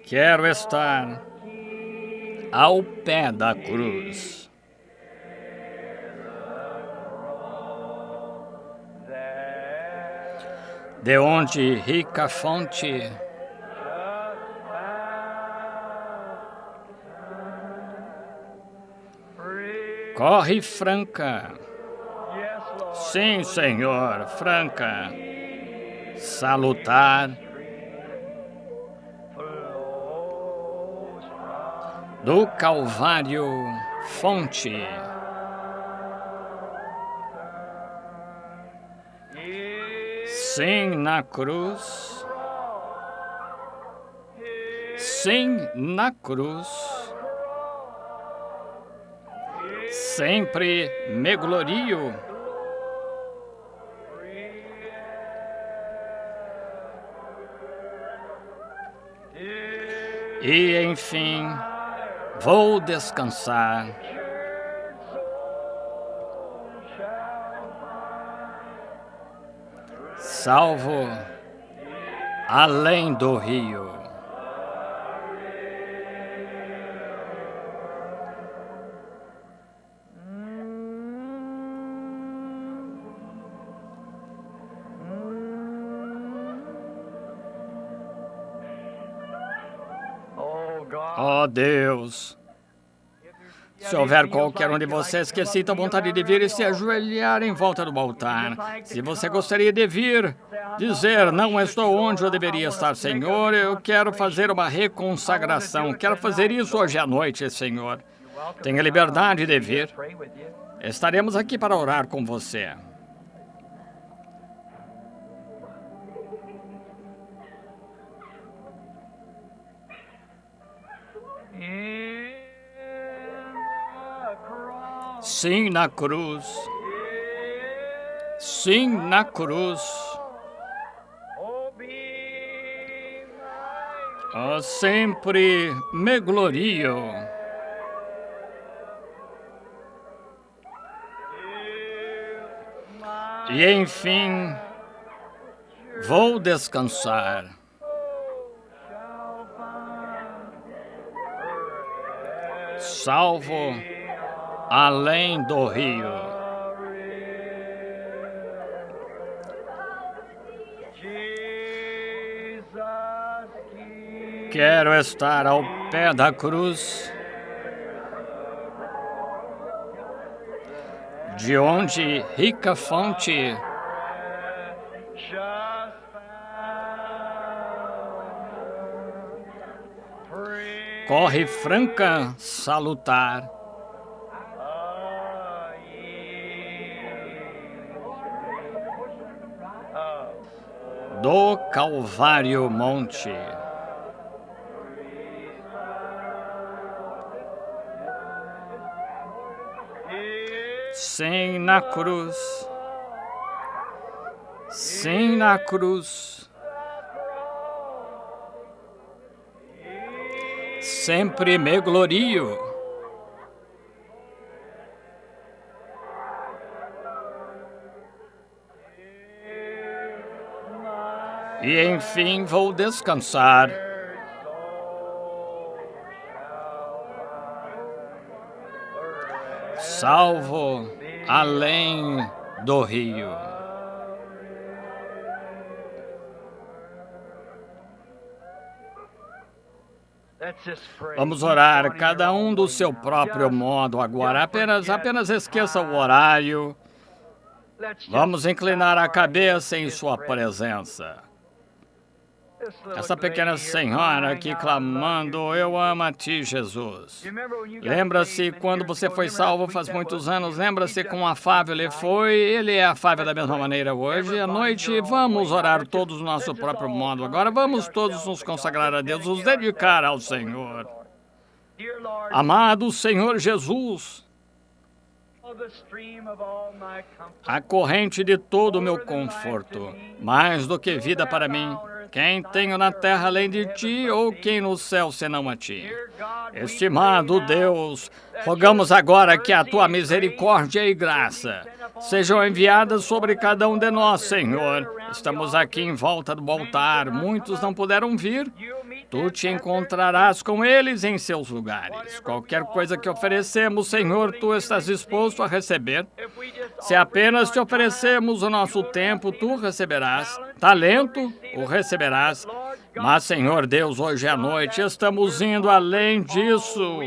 A: Quero estar ao pé da cruz. De onde rica fonte corre franca. Sim, Senhor, franca, salutar, do Calvário, fonte. Sim, na cruz. Sim, na cruz. Sempre me glorio. E, enfim, vou descansar. Salvo além do rio. Ó Deus, Se houver qualquer um de vocês que sinta vontade de vir e se ajoelhar em volta do altar, se você gostaria de vir, dizer, não estou onde eu deveria estar, Senhor, eu quero fazer uma reconsagração, quero fazer isso hoje à noite, Senhor. Tenha liberdade de vir. Estaremos aqui para orar com você. Sim, na cruz. Sim, na cruz. Oh, sempre me glorio. E enfim, vou descansar. Salvo além do rio. Quero estar ao pé da cruz, de onde rica fonte corre franca, salutar. Do Calvário Monte. Sim, na cruz. Sim, na cruz. Sempre me glorio. E enfim vou descansar. Salvo além do rio. Vamos orar, cada um do seu próprio modo agora. Apenas esqueça o horário. Vamos inclinar a cabeça em sua presença. Essa pequena senhora aqui clamando, eu amo a ti, Jesus. Lembra-se quando você foi salvo faz muitos anos, lembra-se quão afável ele foi, ele é afável da mesma maneira hoje. À noite, vamos orar todos no nosso próprio modo. Agora vamos todos nos consagrar a Deus, nos dedicar ao Senhor. Amado Senhor Jesus, a corrente de todo o meu conforto, mais do que vida para mim, quem tenho na terra além de ti, ou quem no céu senão a ti. Estimado Deus, rogamos agora que a tua misericórdia e graça sejam enviadas sobre cada um de nós, Senhor. Estamos aqui em volta do altar, muitos não puderam vir. Tu te encontrarás com eles em seus lugares. Qualquer coisa que oferecemos, Senhor, tu estás disposto a receber. Se apenas te oferecemos o nosso tempo, tu receberás. Talento, o receberás. Mas, Senhor Deus, hoje à noite estamos indo além disso.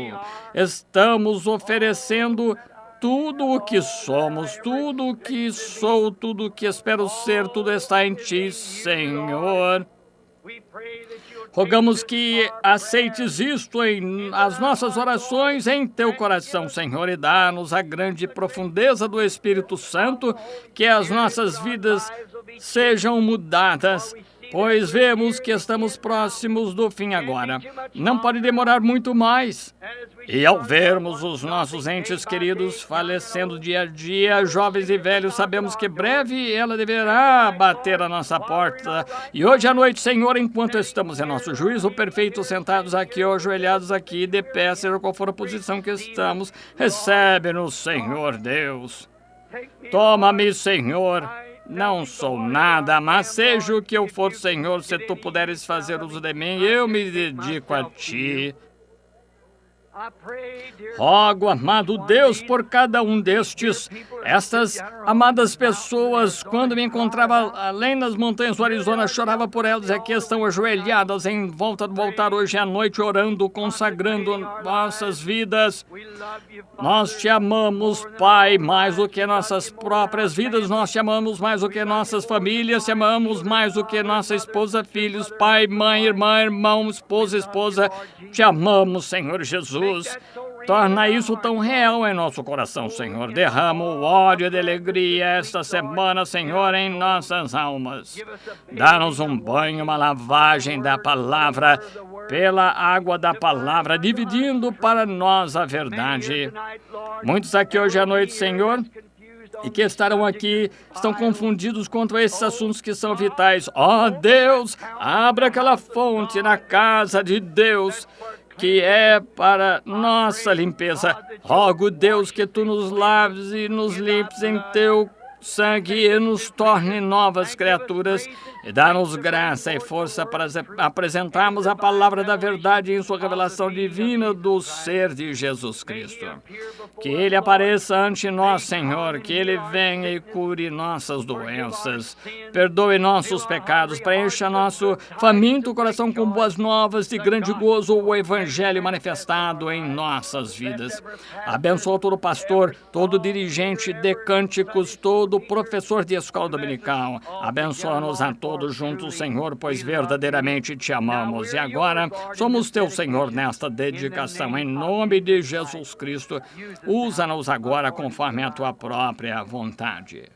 A: Estamos oferecendo tudo o que somos, tudo o que sou, tudo o que espero ser, tudo está em ti, Senhor. Rogamos que aceites isto em as nossas orações em teu coração, Senhor, e dá-nos a grande profundeza do Espírito Santo, que as nossas vidas sejam mudadas, pois vemos que estamos próximos do fim agora. Não pode demorar muito mais. E ao vermos os nossos entes queridos falecendo dia a dia, jovens e velhos, sabemos que breve ela deverá bater a nossa porta. E hoje à noite, Senhor, enquanto estamos em nosso juízo perfeito, sentados aqui, ou ajoelhados aqui, de pé, seja qual for a posição que estamos, recebe-nos, Senhor Deus. Toma-me, Senhor. Não sou nada, mas seja o que eu for, Senhor, se tu puderes fazer uso de mim, eu me dedico a ti. Rogo, amado Deus, por cada um estas amadas pessoas, quando me encontrava além das montanhas do Arizona, chorava por elas, e aqui estão ajoelhadas em volta do altar hoje à noite, orando, consagrando nossas vidas. Nós te amamos, Pai, mais do que nossas próprias vidas, nós te amamos mais do que nossas famílias, te amamos mais do que nossa esposa, filhos, pai, mãe, irmã, irmão, esposa, te amamos, Senhor Jesus. Torna isso tão real em nosso coração, Senhor. Derrama o óleo de alegria esta semana, Senhor, em nossas almas. Dá-nos um banho, uma lavagem da palavra, pela água da palavra, dividindo para nós a verdade. Muitos aqui hoje à noite, Senhor, e que estarão aqui, estão confundidos quanto a esses assuntos que são vitais. Ó Deus, abra aquela fonte na casa de Deus, que é para nossa limpeza. Rogo, Deus, que Tu nos laves e nos limpes em Teu sangue e nos torne novas criaturas, e dá-nos graça e força para apresentarmos a palavra da verdade em sua revelação divina do ser de Jesus Cristo. Que Ele apareça ante nós, Senhor, que Ele venha e cure nossas doenças, perdoe nossos pecados, preencha nosso faminto coração com boas novas de grande gozo, o Evangelho manifestado em nossas vidas. Abençoa todo pastor, todo dirigente de cânticos, todo professor de escola dominical. Abençoa-nos a todos juntos, Senhor, pois verdadeiramente te amamos. E agora somos teu Senhor nesta dedicação. Em nome de Jesus Cristo, usa-nos agora conforme a tua própria vontade.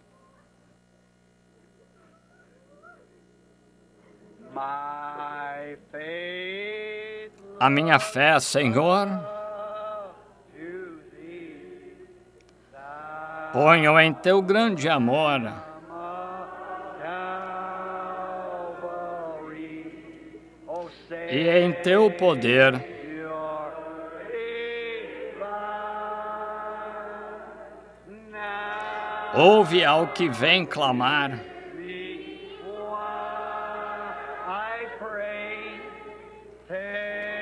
A: A minha fé, Senhor, ponho em teu grande amor e em teu poder. Ouve ao que vem clamar.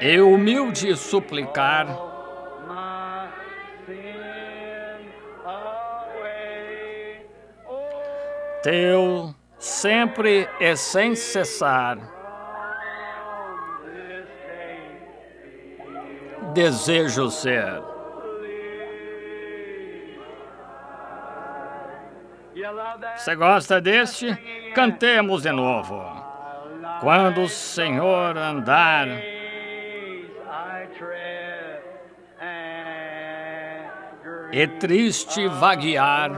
A: E humilde suplicar. Teu sempre e sem cessar. Desejo ser. Você gosta deste? Cantemos de novo. Quando o Senhor andar e triste vaguear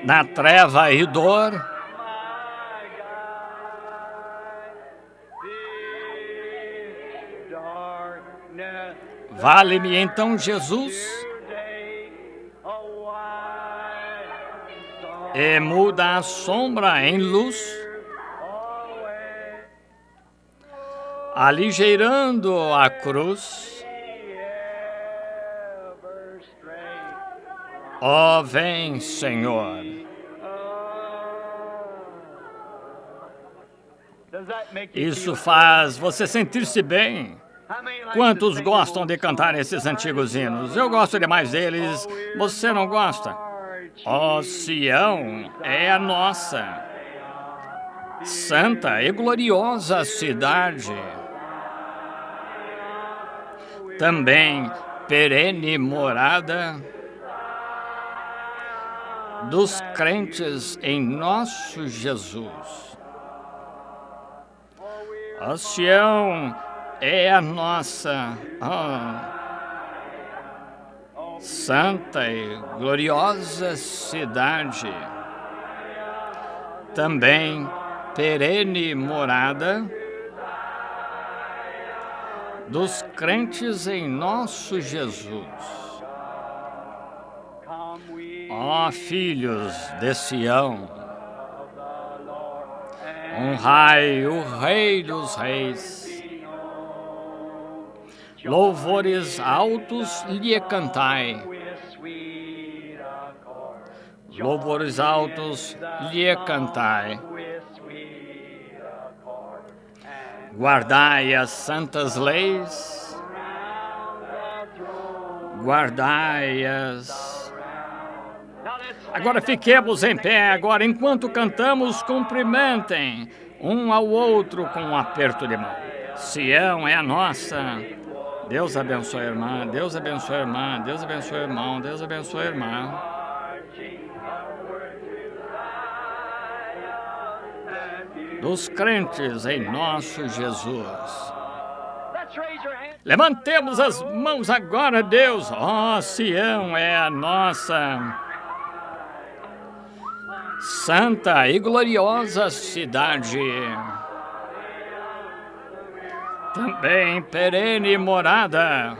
A: na treva e dor, vale-me então, Jesus, e muda a sombra em luz, aligeirando a cruz. Ó, vem, Senhor. Isso faz você sentir-se bem. Quantos gostam de cantar esses antigos hinos? Eu gosto demais deles. Você não gosta? Ó, Sião é a nossa santa e gloriosa cidade. Também perene morada dos crentes em nosso Jesus. Ó, Sião é a nossa santa e gloriosa cidade, também perene morada dos crentes em nosso Jesus. Ó, filhos de Sião, honrai o Rei dos Reis. Louvores altos lhe cantai. Louvores altos lhe cantai. Guardai as santas leis, guardai-as. Agora fiquemos em pé, agora enquanto cantamos, cumprimentem um ao outro com um aperto de mão. Sião é a nossa. Deus abençoe a irmã, Deus abençoe a irmã, Deus abençoe o irmão, Deus abençoe a irmã. Dos crentes em nosso Jesus. Levantemos as mãos agora, Deus. Ó, Sião é a nossa santa e gloriosa cidade. Também perene morada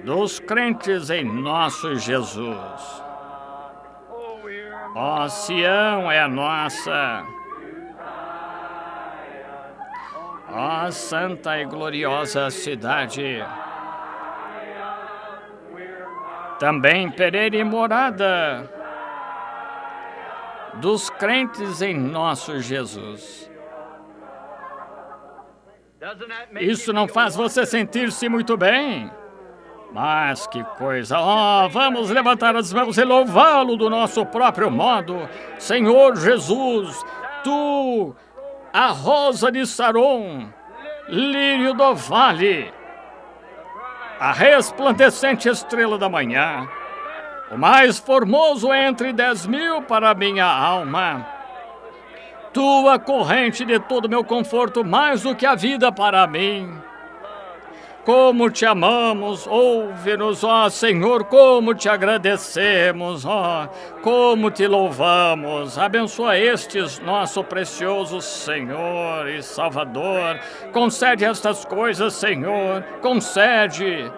A: dos crentes em nosso Jesus. Ó, Sião é a nossa, ó, santa e gloriosa cidade, também perene morada dos crentes em nosso Jesus. Isso não faz você sentir-se muito bem? Mas que coisa! Oh, vamos levantar as mãos e louvá-lo do nosso próprio modo. Senhor Jesus, Tu, a rosa de Saron, lírio do vale, a resplandecente estrela da manhã, o mais formoso entre 10.000 para minha alma. Tua corrente de todo meu conforto, mais do que a vida para mim. Como te amamos, ouve-nos, ó Senhor, como te agradecemos, ó, como te louvamos. Abençoa estes, nosso precioso Senhor e Salvador. Concede estas coisas, Senhor, concede.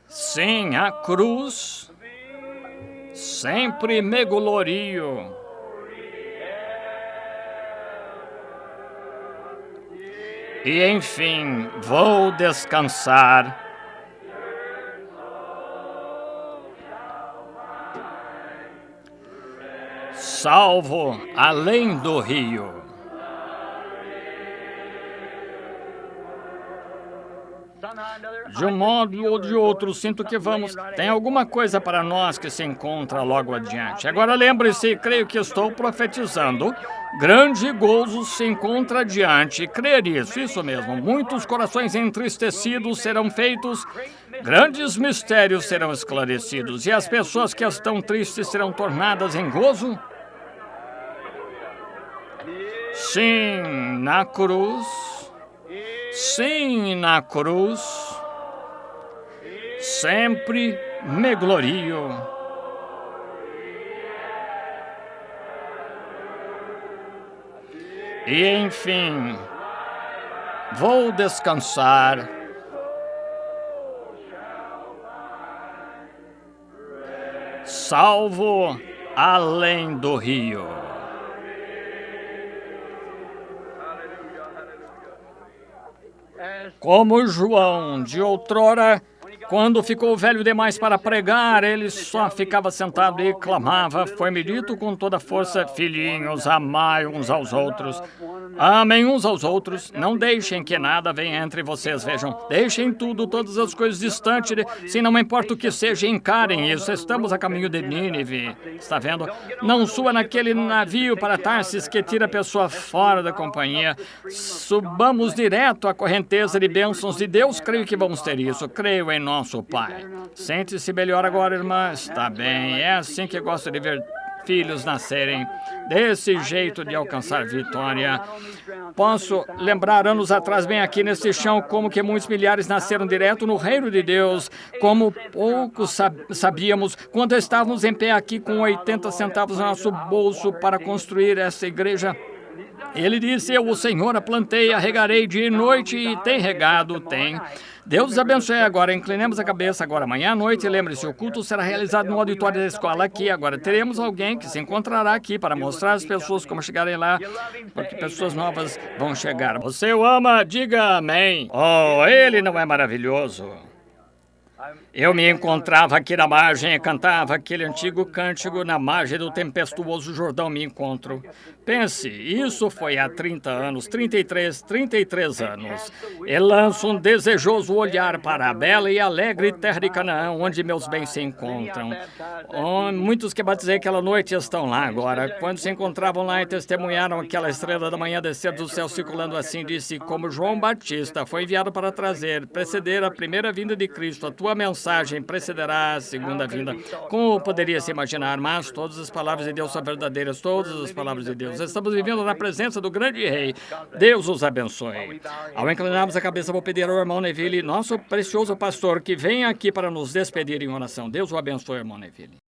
A: Sim, a cruz sempre me glorio. E enfim, vou descansar. Salvo além do rio. De um modo ou de outro, sinto que tem alguma coisa para nós que se encontra logo adiante. Agora lembre-se, creio que estou profetizando. Grande gozo se encontra adiante. Crer isso mesmo. Muitos corações entristecidos serão feitos, grandes mistérios serão esclarecidos, e as pessoas que estão tristes serão tornadas em gozo. Sim, na cruz. Sim, na cruz, sempre me glorio. E enfim, vou descansar. Salvo além do rio. Como João, de outrora, quando ficou velho demais para pregar, ele só ficava sentado e clamava. Foi-me dito com toda força: filhinhos, amai uns aos outros. Amem uns aos outros, não deixem que nada venha entre vocês. Vejam, deixem tudo, todas as coisas distantes, se não importa o que seja, encarem isso. Estamos a caminho de Nínive, está vendo? Não suba naquele navio para Tarsis que tira a pessoa fora da companhia. Subamos direto à correnteza de bênçãos de Deus. Creio que vamos ter isso, creio em nosso Pai. Sente-se melhor agora, irmã? Está bem, é assim que gosto de ver filhos nascerem, desse jeito de alcançar vitória. Posso lembrar anos atrás, bem aqui nesse chão, como que muitos milhares nasceram direto no reino de Deus, como poucos sabíamos quando estávamos em pé aqui com 80 centavos no nosso bolso para construir essa igreja. Ele disse: eu, o Senhor, a plantei, a regarei dia e noite, e tem regado, tem. Deus os abençoe agora. Inclinemos a cabeça agora, amanhã à noite. Lembre-se, o culto será realizado no auditório da escola aqui. Agora teremos alguém que se encontrará aqui para mostrar às pessoas como chegarem lá, porque pessoas novas vão chegar. Você o ama? Diga amém. Oh, ele não é maravilhoso? Eu me encontrava aqui na margem e cantava aquele antigo cântico na margem do tempestuoso Jordão me encontro. Pense, isso foi há 30 anos, 33 anos. E lanço um desejoso olhar para a bela e alegre terra de Canaã, onde meus bens se encontram. Muitos que batizei aquela noite estão lá agora. Quando se encontravam lá e testemunharam aquela estrela da manhã descer do céu circulando assim, disse, como João Batista foi enviado para preceder a primeira vinda de Cristo, a tua mensagem precederá a segunda vinda. Como poderia se imaginar? Mas todas as palavras de Deus são verdadeiras, todas as palavras de Deus. Estamos vivendo na presença do grande rei. Deus os abençoe. Ao inclinarmos a cabeça, vou pedir ao irmão Neville, nosso precioso pastor, que venha aqui para nos despedir em oração. Deus o abençoe, irmão Neville.